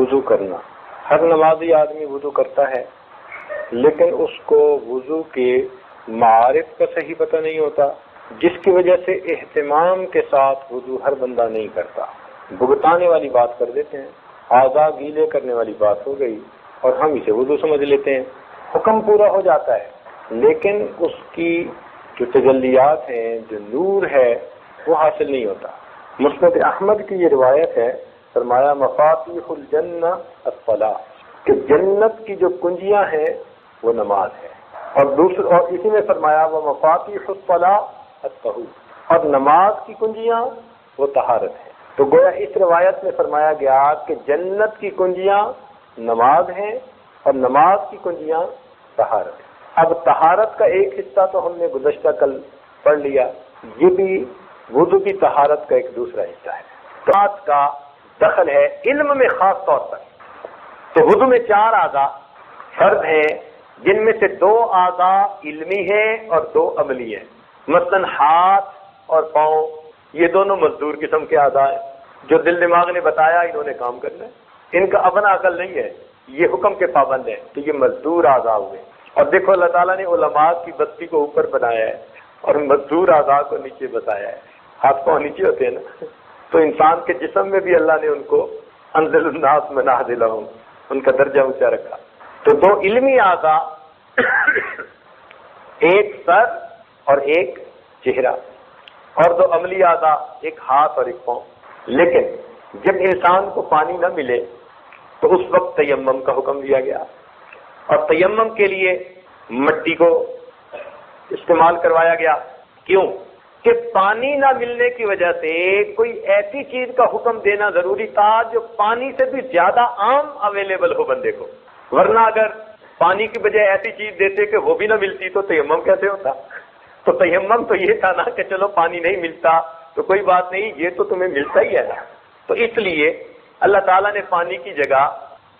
وضو کرنا. ہر نمازی آدمی وضو کرتا ہے، لیکن اس کو وضو کے معارف کا صحیح پتہ نہیں ہوتا، جس کی وجہ سے اہتمام کے ساتھ وضو ہر بندہ نہیں کرتا. بھگتانے والی بات کر دیتے ہیں، اعضاء گیلے کرنے والی بات ہو گئی اور ہم اسے وضو سمجھ لیتے ہیں. حکم پورا ہو جاتا ہے، لیکن اس کی جو تجلیات ہیں، جو نور ہے، وہ حاصل نہیں ہوتا. مسند احمد کی یہ روایت ہے، فرمایا مفاتیح الجنہ الصلاۃ، کہ جنت کی جو کنجیاں ہیں وہ نماز ہے. اور اسی میں فرمایا وہ مفاتیح الصلاۃ الطہور، اور نماز کی کنجیاں وہ طہارت ہے. تو گویا اس روایت میں فرمایا گیا کہ جنت کی کنجیاں نماز ہیں اور نماز کی کنجیاں طہارت ہے. اب طہارت کا ایک حصہ تو ہم نے گزشتہ کل پڑھ لیا، یہ بھی وضو کی طہارت کا ایک دوسرا حصہ ہے. طہارت کا دخل ہے علم میں خاص طور پر. تو وضو میں 4 اعضاء فرض ہیں، جن میں سے 2 اعضاء علمی ہیں اور 2 عملی ہیں. مثلا ہاتھ اور پاؤں، یہ دونوں مزدور قسم کے اعضاء ہیں. جو دل دماغ نے بتایا انہوں نے کام کرنا ہے، ان کا اپنا عقل نہیں ہے، یہ حکم کے پابند ہیں، تو یہ مزدور اعضاء ہوئے. اور دیکھو اللہ تعالیٰ نے علماء کی بستی کو اوپر بنایا ہے اور مزدور اعضاء کو نیچے بتایا ہے. ہاتھ پاؤں نیچے ہوتے ہیں نا، تو انسان کے جسم میں بھی اللہ نے ان کو انزل الناس منازلہم، ان کا درجہ اونچا رکھا. تو 2 علمی اعضاء، ایک سر اور ایک چہرہ، اور 2 عملی اعضاء، ایک ہاتھ اور ایک پاؤں. لیکن جب انسان کو پانی نہ ملے تو اس وقت تیمم کا حکم دیا گیا، اور تیمم کے لیے مٹی کو استعمال کروایا گیا. کیوں؟ کہ پانی نہ ملنے کی وجہ سے کوئی ایسی چیز کا حکم دینا ضروری تھا جو پانی سے بھی زیادہ عام اویلیبل ہو بندے کو. ورنہ اگر پانی کی بجائے ایسی چیز دیتے کہ وہ بھی نہ ملتی تو تیمم کیسے ہوتا؟ تو تیمم تو یہ تھا نا کہ چلو پانی نہیں ملتا تو کوئی بات نہیں، یہ تو تمہیں ملتا ہی ہے. تو اس لیے اللہ تعالیٰ نے پانی کی جگہ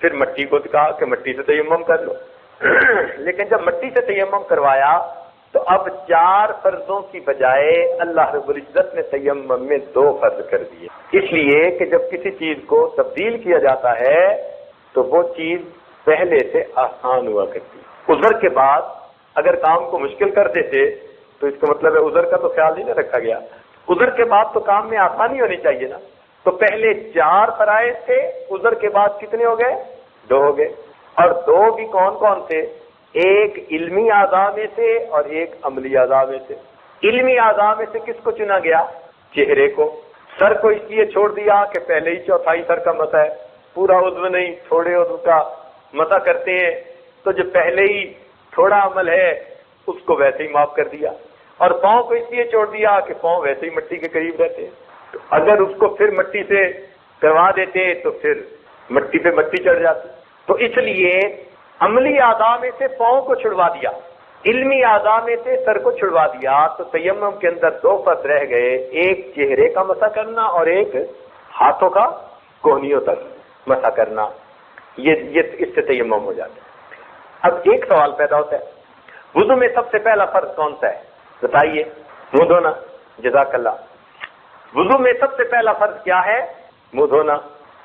پھر مٹی کو کہا کہ مٹی سے تیمم کر لو. لیکن جب مٹی سے تیمم کروایا تو اب 4 فرضوں کی بجائے اللہ رب العزت نے تیمم میں 2 فرض کر دیے. اس لیے کہ جب کسی چیز کو تبدیل کیا جاتا ہے تو وہ چیز پہلے سے آسان ہوا کرتی. عذر کے بعد اگر کام کو مشکل کر دیتے تو اس کا مطلب ہے عذر کا تو خیال ہی نہ رکھا گیا. عذر کے بعد تو کام میں آسانی ہونی چاہیے نا. تو پہلے 4 فرائض تھے، عذر کے بعد کتنے ہو گئے؟ 2 ہو گئے. اور 2 بھی کون کون تھے؟ ایک علمی اعضاء میں سے اور ایک عملی اعضاء میں سے. علمی اعضاء میں سے کس کو چنا گیا؟ چہرے کو. سر کو اس لیے چھوڑ دیا کہ پہلے ہی 1/4 سر کا مسح ہے، پورا عضو نہیں، تھوڑے عضو کا مسح کرتے ہیں، تو جو پہلے ہی تھوڑا عمل ہے اس کو ویسے ہی معاف کر دیا. اور پاؤں کو اس لیے چھوڑ دیا کہ پاؤں ویسے ہی مٹی کے قریب رہتے ہیں، تو اگر اس کو پھر مٹی سے کروا دیتے تو پھر مٹی پہ مٹی چڑھ جاتی. تو اس لیے عملی اعضاء میں سے پاؤں کو چھڑوا دیا، علمی اعضاء میں سے سر کو چھڑوا دیا. تو تیمم کے اندر 2 فرض رہ گئے، ایک چہرے کا مسح کرنا اور ایک ہاتھوں کا کوہنیوں تک مسح کرنا. یہ اس سے تیمم ہو جاتا ہے. اب ایک سوال پیدا ہوتا ہے، وضو میں سب سے پہلا فرض کون سا ہے؟ بتائیے. منہ دھونا. جزاک اللہ. وضو میں سب سے پہلا فرض کیا ہے؟ منہ دھونا.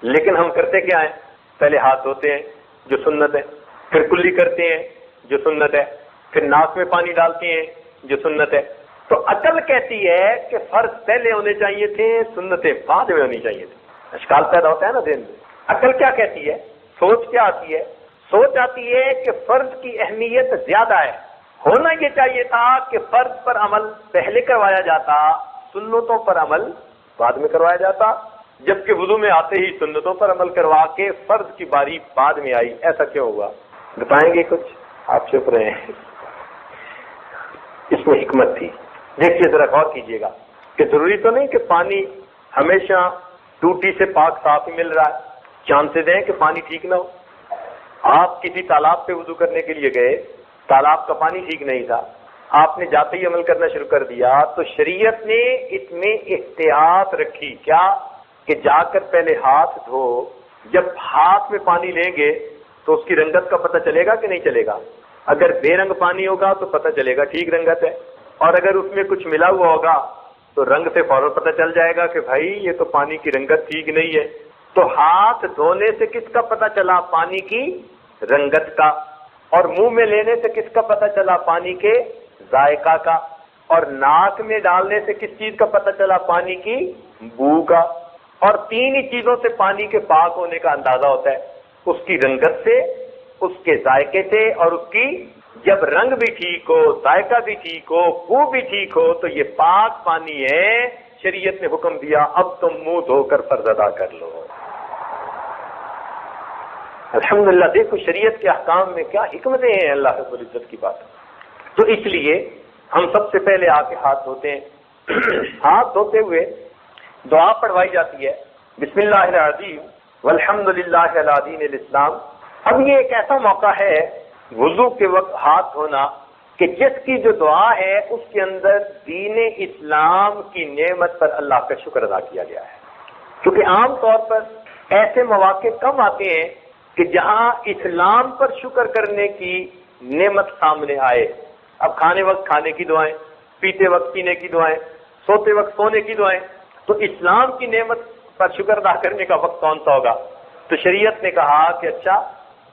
لیکن ہم کرتے کیا ہیں؟ پہلے ہاتھ دھوتے ہیں جو سنت ہے، پھر کلی کرتے ہیں جو سنت ہے، پھر ناک میں پانی ڈالتے ہیں جو سنت ہے. تو عقل کہتی ہے کہ فرض پہلے ہونے چاہیے تھے، سنتیں بعد میں ہونی چاہیے تھی. اشکال پیدا ہوتا ہے نا ذہن میں. عقل کیا کہتی ہے؟ سوچ کیا آتی ہے؟ سوچ آتی ہے کہ فرض کی اہمیت زیادہ ہے، ہونا یہ چاہیے تھا کہ فرض پر عمل پہلے کروایا جاتا، سنتوں پر عمل بعد میں کروایا جاتا، جبکہ وضو میں آتے ہی سنتوں پر عمل کروا کے فرض کی باری بعد میں آئی. ایسا کیوں ہوا؟ بتائیں گے کچھ؟ آپ چپ رہے ہیں. اس میں حکمت تھی. دیکھیے ذرا غور کیجیے گا کہ ضروری تو نہیں کہ پانی ہمیشہ ٹوٹی سے پاک صاف ہی مل رہا ہے. چانسز ہیں کہ پانی ٹھیک نہ ہو. آپ کسی تالاب پہ وضو کرنے کے لیے گئے، تالاب کا پانی ٹھیک نہیں تھا، آپ نے جاتے ہی عمل کرنا شروع کر دیا، تو شریعت نے اس میں احتیاط رکھی. کیا؟ کہ جا کر پہلے ہاتھ دھو. جب ہاتھ میں پانی لیں گے تو اس کی رنگت کا پتہ چلے گا کہ نہیں چلے گا؟ اگر بے رنگ پانی ہوگا تو پتہ چلے گا ٹھیک رنگت ہے، اور اگر اس میں کچھ ملا ہوا ہوگا تو رنگ سے فوراً پتہ چل جائے گا کہ بھائی یہ تو پانی کی رنگت ٹھیک نہیں ہے. تو ہاتھ دھونے سے کس کا پتہ چلا؟ پانی کی رنگت کا، اور منہ میں لینے سے کس کا پتہ چلا؟ پانی کے ذائقہ کا، اور ناک میں ڈالنے سے کس چیز کا پتہ چلا؟ پانی کی بو کا، اور تین ہی چیزوں سے پانی کے پاک ہونے کا اندازہ ہوتا ہے، اس کی رنگت سے، اس کے ذائقے سے، اور اس کی جب رنگ بھی ٹھیک ہو، ذائقہ بھی ٹھیک ہو، بو بھی ٹھیک ہو تو یہ پاک پانی ہے۔ شریعت نے حکم دیا اب تم منہ دھو کر فرض ادا کر لو۔ الحمدللہ، دیکھو شریعت کے احکام میں کیا حکمتیں ہیں اللہ رب العزت کی بات۔ تو اس لیے ہم سب سے پہلے آ کے ہاتھ دھوتے ہیں، ہاتھ دھوتے ہوئے دعا پڑھوائی جاتی ہے، بسم اللہ العظیم والحمدللہ علی دین الاسلام۔ اب یہ ایک ایسا موقع ہے وضو کے وقت ہاتھ دھونا کہ جس کی جو دعا ہے اس کے اندر دین اسلام کی نعمت پر اللہ کا شکر ادا کیا گیا ہے، کیونکہ عام طور پر ایسے مواقع کم آتے ہیں کہ جہاں اسلام پر شکر کرنے کی نعمت سامنے آئے۔ اب کھانے وقت کھانے کی دعائیں، پیتے وقت پینے کی دعائیں، سوتے وقت سونے کی دعائیں، تو اسلام کی نعمت پر شکر ادا کرنے کا وقت کون سا ہوگا؟ تو شریعت نے کہا کہ اچھا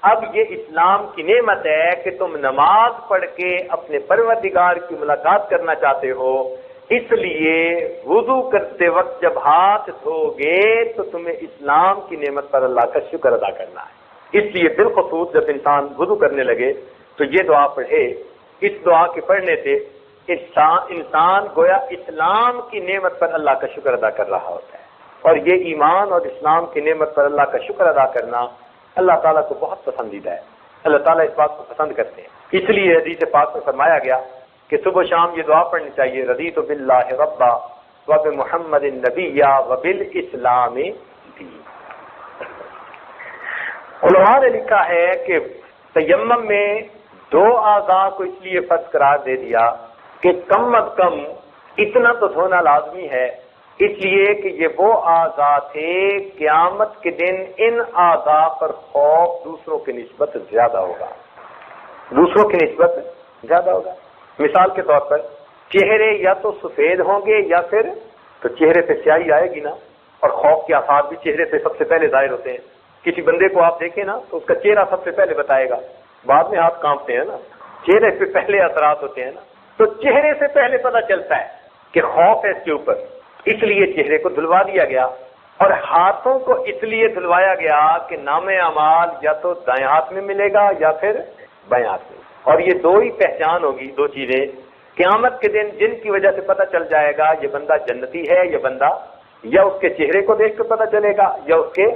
اب یہ اسلام کی نعمت ہے کہ تم نماز پڑھ کے اپنے پروردگار کی ملاقات کرنا چاہتے ہو، اس لیے وضو کرتے وقت جب ہاتھ دھو گے تو تمہیں اسلام کی نعمت پر اللہ کا شکر ادا کرنا ہے۔ اس لیے بالخصوص جب انسان وضو کرنے لگے تو یہ دعا پڑھے۔ اس دعا کے پڑھنے سے انسان گویا اسلام کی نعمت پر اللہ کا شکر ادا کر رہا ہوتا ہے، اور یہ ایمان اور اسلام کی نعمت پر اللہ کا شکر ادا کرنا اللہ تعالیٰ کو بہت پسندیدہ ہے۔ اللہ تعالیٰ اس بات کو پسند کرتے ہیں، اس لیے حدیث پاک میں فرمایا گیا کہ صبح و شام یہ دعا پڑھنی چاہیے، رضیت باللہ ربا وبمحمد نبیا وبالاسلام دین۔ علماء نے لکھا ہے کہ تیمم میں دو اعضاء کو اس لیے فرض قرار دے دیا کہ کم از کم اتنا تو دھونا لازمی ہے، اس لیے کہ یہ وہ اعضاء تھے قیامت کے دن ان اعضاء پر خوف دوسروں کی نسبت زیادہ ہوگا، دوسروں کی نسبت زیادہ ہوگا۔ مثال کے طور پر چہرے یا تو سفید ہوں گے یا پھر تو چہرے پہ سیاہی آئے گی نا، اور خوف کے آثار بھی چہرے پہ سب سے پہلے ظاہر ہوتے ہیں۔ کسی بندے کو آپ دیکھیں نا تو اس کا چہرہ سب سے پہلے بتائے گا، بعد میں ہاتھ کانپتے ہیں نا، چہرے پہ پہلے اثرات ہوتے ہیں نا، تو چہرے سے پہلے پتہ چلتا ہے کہ خوف ہے اس کے اوپر، اس لیے چہرے کو دھلوا دیا گیا، اور ہاتھوں کو اس لیے دھلوایا گیا کہ نام اعمال یا تو دائیں ہاتھ میں ملے گا یا پھر بائیں ہاتھ میں، اور یہ دو ہی پہچان ہوگی، دو چیزیں قیامت کے دن جن کی وجہ سے پتہ چل جائے گا یہ بندہ جنتی ہے یہ بندہ، یا اس کے چہرے کو دیکھ کے پتہ چلے گا یا اس کے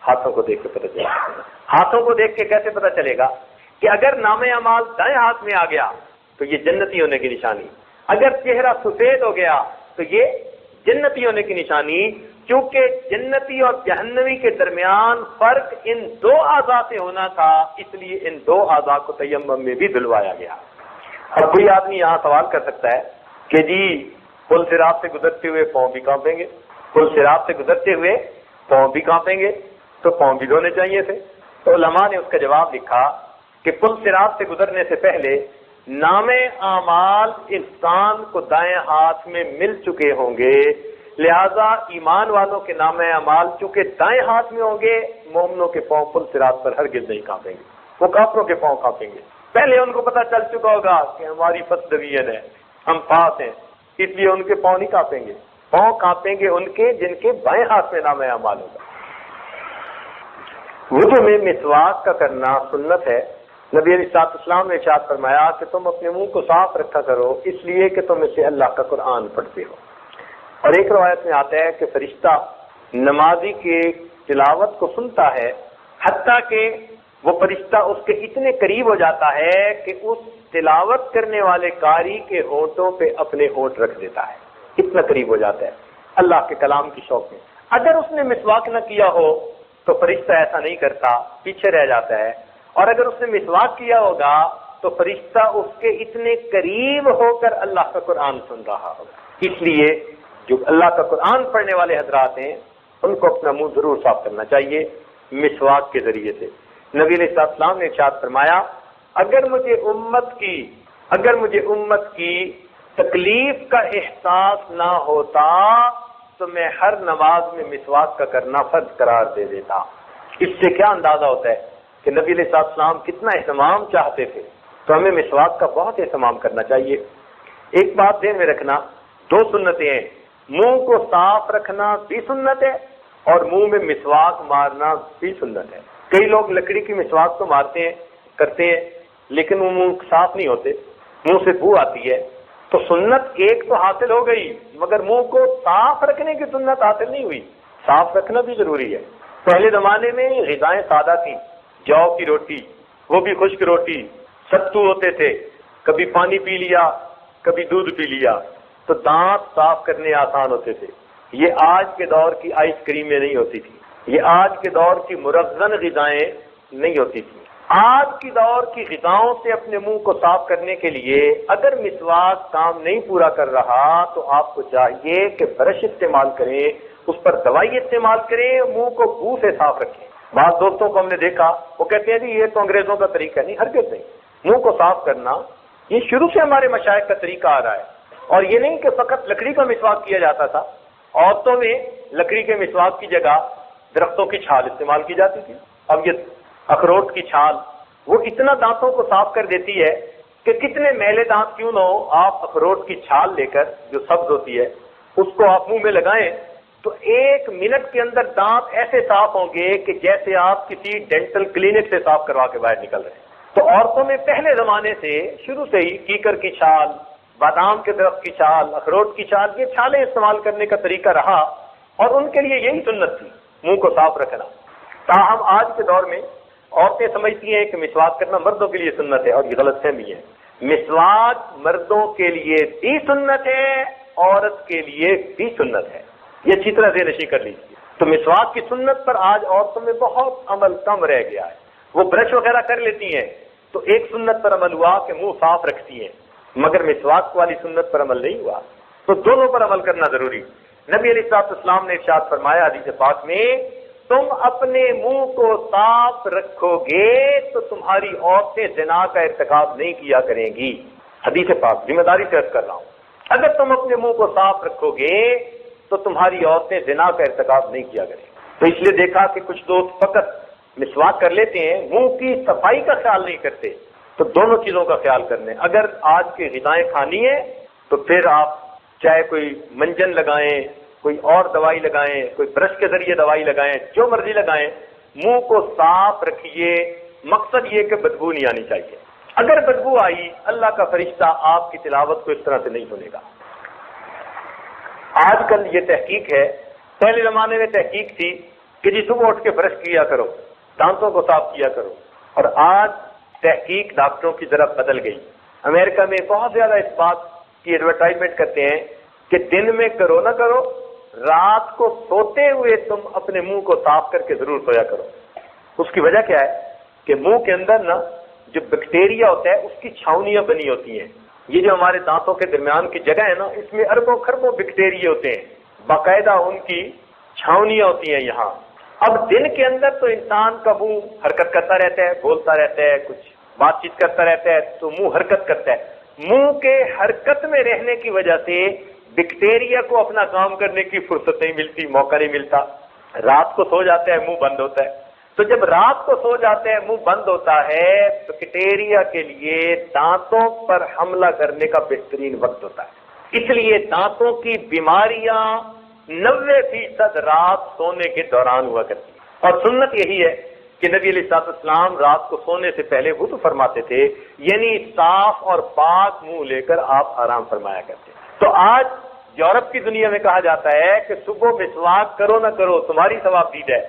ہاتھوں کو دیکھ کے پتہ چلے گا۔ ہاتھوں کو دیکھ کے کیسے پتہ چلے گا کہ اگر نام اعمال دائیں ہاتھ میں آ گیا تو یہ جنتی ہونے کی نشانی، اگر چہرہ سفید ہو گیا تو یہ جنتی ہونے کی نشانی، کیونکہ جنتی اور جہنمی کے درمیان فرق ان دو اعضاء سے ہونا تھا، اس لیے ان دو اعضاء کو تیمم میں بھی دھلوایا گیا۔ اب کوئی آدمی یہاں سوال کر سکتا ہے کہ جی پل صراط سے گزرتے ہوئے پاؤں بھی کانپیں گے، پل صراط سے گزرتے ہوئے پاؤں بھی کانپیں گے تو پاؤں بھی دھونے چاہیے تھے۔ تو علماء نے اس کا جواب لکھا کہ پل صراط سے گزرنے سے پہلے نام اعمال انسان کو دائیں ہاتھ میں مل چکے ہوں گے، لہذا ایمان والوں کے نام اعمال چونکہ دائیں ہاتھ میں ہوں گے، مومنوں کے پاؤں پل صراط پر ہرگز نہیں کانپیں گے، وہ کافروں کے پاؤں کانپیں گے۔ پہلے ان کو پتہ چل چکا ہوگا کہ ہماری فرسٹ ڈویژن ہے، ہم پاس ہیں، اس لیے ان کے پاؤں نہیں کانپیں گے، پاؤں کانپیں گے ان کے جن کے بائیں ہاتھ میں نام اعمال ہوگا۔ وضو میں مسواک کا کرنا سنت ہے۔ نبی علیہ السلام نے ارشاد فرمایا کہ تم اپنے منہ کو صاف رکھا کرو اس لیے کہ تم اسے اللہ کا قرآن پڑھتے ہو، اور ایک روایت میں آتا ہے کہ فرشتہ نمازی کے تلاوت کو سنتا ہے، حتیٰ کہ وہ فرشتہ اس کے اتنے قریب ہو جاتا ہے کہ اس تلاوت کرنے والے قاری کے ہونٹوں پہ اپنے ہونٹ رکھ دیتا ہے، اتنا قریب ہو جاتا ہے اللہ کے کلام کی شوق میں۔ اگر اس نے مسواک نہ کیا ہو تو فرشتہ ایسا نہیں کرتا، پیچھے رہ جاتا ہے، اور اگر اس نے مسواک کیا ہوگا تو فرشتہ اس کے اتنے قریب ہو کر اللہ کا قرآن سن رہا ہوگا۔ اس لیے جو اللہ کا قرآن پڑھنے والے حضرات ہیں ان کو اپنا منہ ضرور صاف کرنا چاہیے مسواک کے ذریعے سے۔ نبی علیہ السلام نے ارشاد فرمایا اگر مجھے امت کی تکلیف کا احساس نہ ہوتا تو میں ہر نماز میں مسواک کا کرنا فرض قرار دے دیتا۔ اس سے کیا اندازہ ہوتا ہے کہ نبی علیہ السلام کتنا اہتمام چاہتے تھے۔ تو ہمیں مسواک کا بہت اہتمام کرنا چاہیے۔ ایک بات ذہن میں رکھنا، دو سنتیں ہیں، منہ کو صاف رکھنا بھی سنت ہے اور منہ میں مسواک مارنا بھی سنت ہے۔ کئی لوگ لکڑی کی مسواک تو مارتے ہیں، کرتے ہیں، لیکن وہ منہ صاف نہیں ہوتے، منہ سے بو آتی ہے۔ تو سنت ایک تو حاصل ہو گئی، مگر منہ کو صاف رکھنے کی سنت حاصل نہیں ہوئی۔ صاف رکھنا بھی ضروری ہے۔ پہلے زمانے میں غذائیں سادہ تھیں، جو کی روٹی، وہ بھی خشک روٹی، ستو ہوتے تھے، کبھی پانی پی لیا کبھی دودھ پی لیا، تو دانت صاف کرنے آسان ہوتے تھے۔ یہ آج کے دور کی آئس کریمیں نہیں ہوتی تھی، یہ آج کے دور کی مرغن غذائیں نہیں ہوتی تھی۔ آج کی دور کی غذاؤں سے اپنے منہ کو صاف کرنے کے لیے اگر مسواک کام نہیں پورا کر رہا تو آپ کو چاہیے کہ برش استعمال کریں، اس پر دوائی استعمال کریں، منہ کو بو سے صاف رکھیں۔ بعض دوستوں کو ہم نے دیکھا، وہ کہتے ہیں جی یہ تو انگریزوں کا طریقہ ہے۔ نہیں، ہرگز نہیں۔ منہ کو صاف کرنا یہ شروع سے ہمارے مشائخ کا طریقہ آ رہا ہے، اور یہ نہیں کہ فقط لکڑی کا مسواک کیا جاتا تھا۔ عورتوں میں لکڑی کے مسواک کی جگہ درختوں کی چھال استعمال کی جاتی تھی۔ اب یہ اخروٹ کی چھال وہ اتنا دانتوں کو صاف کر دیتی ہے کہ کتنے میلے دانت کیوں نہ ہو، آپ اخروٹ کی چھال لے کر جو سبز ہوتی ہے اس کو آپ منہ میں لگائیں تو 1 منٹ کے اندر دانت ایسے صاف ہوں گے کہ جیسے آپ کسی ڈینٹل کلینک سے صاف کروا کے باہر نکل رہے ہیں۔ تو عورتوں میں پہلے زمانے سے شروع سے ہی کیکر کی چھال، بادام کے درخت کی چھال، اخروٹ کی چھال، یہ چھالیں استعمال کرنے کا طریقہ رہا اور ان کے لیے یہی سنت تھی، منہ کو صاف رکھنا۔ تاہم آج کے دور میں عورتیں سمجھتی ہیں کہ مسواک کرنا مردوں کے لیے سنت ہے، اور یہ غلط فہمی ہے۔ مسواک مردوں کے لیے بھی سنت ہے، عورت کے لیے بھی سنت ہے، یہ اچھی طرح ذہن نشین کر لیجیے۔ تو مسواک کی سنت پر آج عورتوں میں بہت عمل کم رہ گیا ہے۔ وہ برش وغیرہ کر لیتی ہیں تو ایک سنت پر عمل ہوا کہ منہ صاف رکھتی ہیں، مگر مسواک والی سنت پر عمل نہیں ہوا۔ تو دونوں پر عمل کرنا ضروری۔ نبی علیہ السلام نے ارشاد فرمایا حدیث پاک میں، تم اپنے منہ کو صاف رکھو گے تو تمہاری عورتیں زنا کا ارتکاب نہیں کیا کریں گی۔ حدیث پاک ذمہ داری سے عرض کر رہا ہوں، اگر تم اپنے منہ کو صاف رکھو گے تو تمہاری عورتیں زنا کا ارتکاب نہیں کیا کریں۔ تو اس لیے دیکھا کہ کچھ دوست فقط مسواک کر لیتے ہیں، منہ کی صفائی کا خیال نہیں کرتے۔ تو دونوں چیزوں کا خیال کرنے، اگر آج کی غذائیں کھانی ہے تو پھر آپ چاہے کوئی منجن لگائیں، کوئی اور دوائی لگائیں، کوئی برش کے ذریعے دوائی لگائیں، جو مرضی لگائیں، منہ کو صاف رکھیے۔ مقصد یہ کہ بدبو نہیں آنی چاہیے۔ اگر بدبو آئی، اللہ کا فرشتہ آپ کی تلاوت کو اس طرح سے نہیں سنے گا۔ آج کل یہ تحقیق ہے، پہلے زمانے میں تحقیق تھی کہ جی صبح اٹھ کے برش کیا کرو، دانتوں کو صاف کیا کرو، اور آج تحقیق ڈاکٹروں کی طرف بدل گئی۔ امریکہ میں بہت زیادہ اس بات کی ایڈورٹائزمنٹ کرتے ہیں کہ دن میں کرو نہ کرو، رات کو سوتے ہوئے تم اپنے منہ کو صاف کر کے ضرور سویا کرو۔ اس کی وجہ کیا ہے کہ منہ کے اندر نا جو بیکٹیریا ہوتا ہے اس کی چھاؤنیاں بنی ہوتی ہیں۔ یہ جو ہمارے دانتوں کے درمیان کی جگہ ہے نا، اس میں اربوں خربوں بیکٹیریا ہوتے ہیں، باقاعدہ ان کی چھاؤنیاں ہوتی ہیں یہاں۔ اب دن کے اندر تو انسان کا منہ حرکت کرتا رہتا ہے، بولتا رہتا ہے، کچھ بات چیت کرتا رہتا ہے، تو منہ حرکت کرتا ہے۔ منہ کے حرکت میں رہنے کی وجہ سے بیکٹیریا کو اپنا کام کرنے کی فرصت نہیں ملتی، موقع نہیں ملتا۔ رات کو سو جاتا ہے، منہ بند ہوتا ہے۔ تو جب رات کو سو جاتے ہیں، منہ بند ہوتا ہے، بیکٹیریا کے لیے دانتوں پر حملہ کرنے کا بہترین وقت ہوتا ہے۔ اس لیے دانتوں کی بیماریاں 90% رات سونے کے دوران ہوا کرتی ہے، اور سنت یہی ہے کہ نبی علیہ السلام رات کو سونے سے پہلے وضو فرماتے تھے، یعنی صاف اور پاک منہ لے کر آپ آرام فرمایا کرتے۔ تو آج یورپ کی دنیا میں کہا جاتا ہے کہ صبح مسواک کرو نہ کرو تمہاری ثواب دید ہے،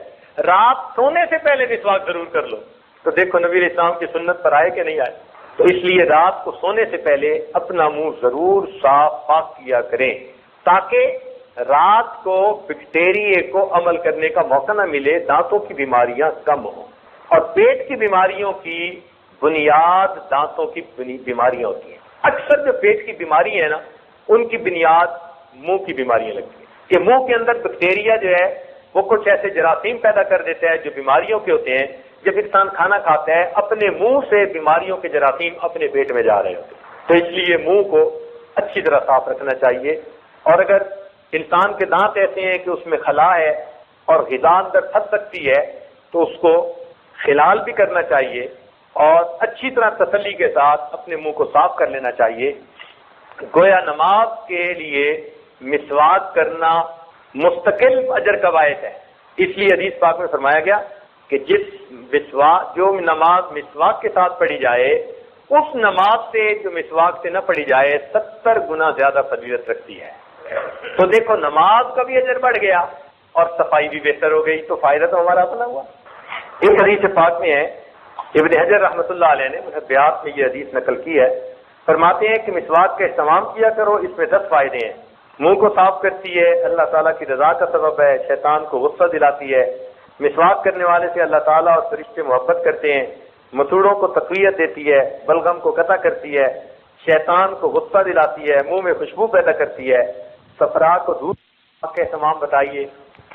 رات سونے سے پہلے مسواک ضرور کر لو۔ تو دیکھو نبی علیہ السلام کی سنت پر آئے کہ نہیں آئے۔ تو اس لیے رات کو سونے سے پہلے اپنا منہ ضرور صاف پاک کیا کریں، تاکہ رات کو بیکٹیریا کو عمل کرنے کا موقع نہ ملے، دانتوں کی بیماریاں کم ہوں۔ اور پیٹ کی بیماریوں کی بنیاد دانتوں کی بیماریاں ہوتی ہیں۔ اکثر جو پیٹ کی بیماری ہے نا، ان کی بنیاد منہ کی بیماریاں لگتی ہیں، کہ منہ کے اندر بیکٹیریا جو ہے وہ کچھ ایسے جراثیم پیدا کر دیتا ہے جو بیماریوں کے ہوتے ہیں۔ جب انسان کھانا کھاتا ہے، اپنے منہ سے بیماریوں کے جراثیم اپنے پیٹ میں جا رہے ہوتے ہیں۔ تو اس لیے منہ کو اچھی طرح صاف رکھنا چاہیے، اور اگر انسان کے دانت ایسے ہیں کہ اس میں خلا ہے اور غذا اندر پھنس سکتی ہے، تو اس کو خلال بھی کرنا چاہیے اور اچھی طرح تسلی کے ساتھ اپنے منہ کو صاف کر لینا چاہیے۔ گویا نماز کے لیے مسواک کرنا مستقل اجر کا باعث ہے، اس لیے حدیث پاک میں فرمایا گیا کہ جو نماز مسواک کے ساتھ پڑھی جائے اس نماز سے جو مسواک سے نہ پڑھی جائے 70 گنا زیادہ فضیلت رکھتی ہے۔ تو دیکھو نماز کا بھی اجر بڑھ گیا اور صفائی بھی بہتر ہو گئی، تو فائدہ تو ہمارا اپنا ہوا۔ ایک حدیث پاک میں ہے، ابن حجر رحمۃ اللہ علیہ نے محبیات میں یہ حدیث نقل کی ہے، فرماتے ہیں کہ مسواک کا استعمال کیا کرو، اس میں 10 فائدے ہیں۔ منہ کو صاف کرتی ہے، اللہ تعالیٰ کی رضا کا سبب ہے، شیطان کو غصہ دلاتی ہے، مسواک کرنے والے سے اللہ تعالیٰ اور فرشتے محبت کرتے ہیں، مسوڑوں کو تقویت دیتی ہے، بلغم کو قطع کرتی ہے، شیطان کو غصہ دلاتی ہے، منہ میں خوشبو پیدا کرتی ہے، صفرا کو دور کے اہتمام بتائیے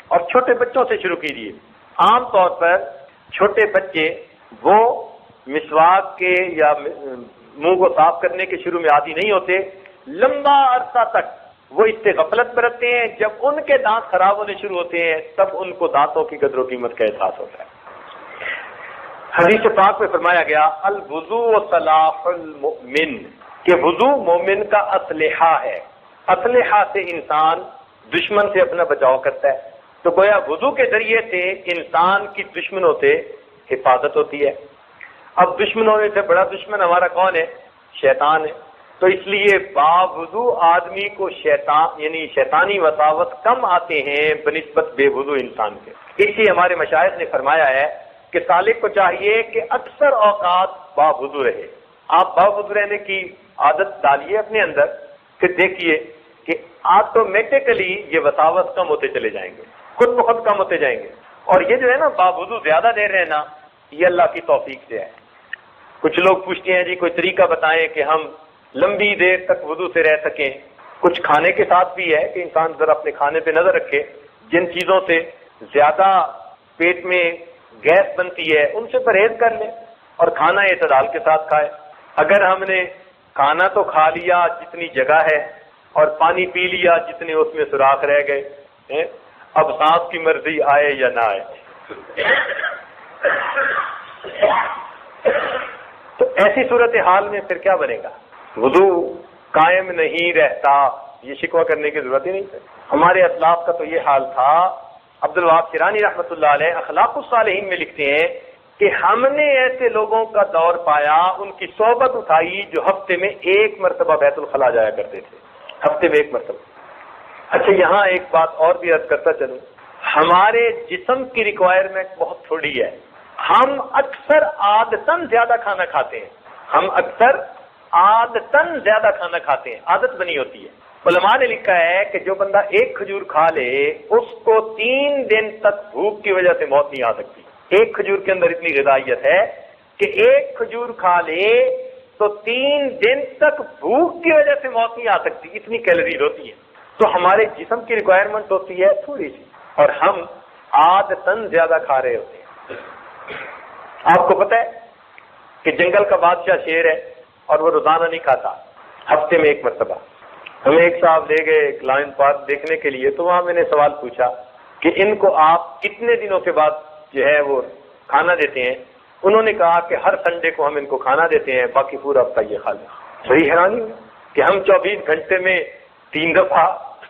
اور چھوٹے بچوں سے شروع کیجیے۔ عام طور پر چھوٹے بچے وہ مسواک کے یا منہ کو صاف کرنے کے شروع میں عادی نہیں ہوتے، لمبا عرصہ تک وہ اس سے غفلت برتتے ہیں، جب ان کے دانت خراب ہونے شروع ہوتے ہیں تب ان کو دانتوں کی قدر و قیمت کا احساس ہوتا ہے۔ حدیث پاک میں فرمایا گیا الوضوء صلاح المؤمن، کہ وضو مومن کا اسلحہ ہے، اسلحہ سے انسان دشمن سے اپنا بچاؤ کرتا ہے۔ تو گویا وضو کے ذریعے سے انسان کی دشمنوں سے حفاظت ہوتی ہے۔ اب دشمنوں میں سے بڑا دشمن ہمارا کون ہے؟ شیطان ہے۔ تو اس لیے باوضو آدمی کو شیطان یعنی شیطانی وساوس کم آتے ہیں بنسبت بے وضو انسان کے۔ اس لیے ہمارے مشائخ نے فرمایا ہے کہ سالک کو چاہیے کہ اکثر اوقات باوضو رہے۔ آپ باوضو رہنے کی عادت ڈالیے اپنے اندر، پھر دیکھیے کہ آٹومیٹکلی یہ وساوس کم ہوتے چلے جائیں گے، خود بخود کم ہوتے جائیں گے۔ اور یہ جو ہے نا باوضو زیادہ دیر رہنا، یہ اللہ کی توفیق سے ہے۔ کچھ لوگ پوچھتے ہیں جی کوئی طریقہ بتائیں کہ ہم لمبی دیر تک وضو سے رہ سکیں۔ کچھ کھانے کے ساتھ بھی ہے کہ انسان ذرا اپنے کھانے پہ نظر رکھے، جن چیزوں سے زیادہ پیٹ میں گیس بنتی ہے ان سے پرہیز کر لیں اور کھانا اعتدال کے ساتھ کھائے۔ اگر ہم نے کھانا تو کھا لیا جتنی جگہ ہے اور پانی پی لیا جتنے اس میں سوراخ رہ گئے، اب سانس کی مرضی آئے یا نہ آئے، تو ایسی صورتحال میں پھر کیا بنے گا؟ وضو قائم نہیں رہتا، یہ شکوہ کرنے کی ضرورت ہی نہیں ہے۔ ہمارے اسلاف کا تو یہ حال تھا۔ عبد الوہاب شیرانی رحمۃ اللہ علیہ اخلاق الصالحین میں لکھتے ہیں کہ ہم نے ایسے لوگوں کا دور پایا، ان کی صحبت اٹھائی جو ہفتے میں 1 مرتبہ بیت الخلاء جایا کرتے تھے، ہفتے میں 1 مرتبہ۔ اچھا یہاں ایک بات اور بھی عرض کرتا چلوں، ہمارے جسم کی ریکوائرمنٹ بہت تھوڑی ہے، ہم اکثر عادتاً زیادہ کھانا کھاتے ہیں، ہم اکثر عادتاً زیادہ کھانا کھاتے ہیں، عادت بنی ہوتی ہے۔ علماء نے لکھا ہے کہ جو بندہ 1 کھجور کھا لے اس کو 3 دن تک بھوک کی وجہ سے موت نہیں آ سکتی۔ 1 کھجور کے اندر اتنی غذائیت ہے کہ 1 کھجور کھا لے تو 3 دن تک بھوک کی وجہ سے موت نہیں آ سکتی، اتنی کیلوریز ہوتی ہے۔ تو ہمارے جسم کی ریکوائرمنٹ ہوتی ہے تھوڑی سی، اور ہم عادتاً زیادہ کھا رہے ہوتے ہیں۔ آپ کو پتہ ہے کہ جنگل کا بادشاہ شیر ہے اور وہ روزانہ نہیں کھاتا، ہفتے میں 1 مرتبہ۔ ہمیں ایک صاحب لے گئے ایک لائن پارک دیکھنے کے لیے، تو وہاں میں نے سوال پوچھا کہ ان کو آپ کتنے دنوں کے بعد جو ہے وہ کھانا دیتے ہیں؟ انہوں نے کہا کہ ہر سنڈے کو ہم ان کو کھانا دیتے ہیں، باقی پورا ہفتہ یہ کھا لیں۔ بڑی حیرانی ہوئی کہ ہم 24 گھنٹے میں 3 دفعہ،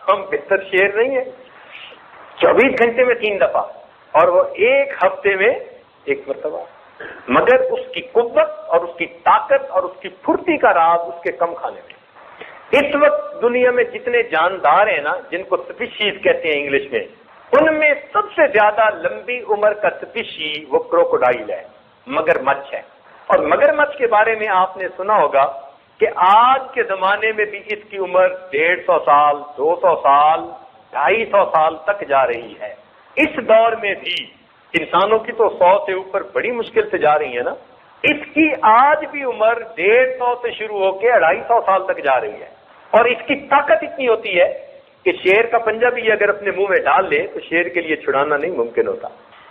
ہم بہتر شیر نہیں ہیں؟ 24 گھنٹے میں 3 دفعہ، اور وہ 1 ہفتے میں 1 مرتبہ۔ مگر اس کی قوت اور اس کی طاقت اور اس کی پھرتی کا راز اس کے کم کھانے میں۔ اس وقت دنیا میں جتنے جاندار ہیں نا، جن کو سپیشیز کہتے ہیں انگلش میں، ان میں سب سے زیادہ لمبی عمر کا سپیشی وہ کروکوڈائل ہے، مگر مچھ ہے۔ اور مگر مچھ کے بارے میں آپ نے سنا ہوگا کہ آج کے زمانے میں بھی اس کی عمر 150 سال، 200 سال، 250 سال تک جا رہی ہے۔ اس دور میں بھی انسانوں کی تو 100 سے اوپر بڑی مشکل سے جا رہی ہے نا، اس کی آج بھی عمر 150 سے شروع ہو کے 250 سال تک جا رہی ہے۔ اور اس کی طاقت اتنی ہوتی ہے کہ شیر کا پنجہ بھی اگر اپنے منہ میں ڈال لے تو شیر کے لیے چھڑانا نہیں ممکن ہوتا،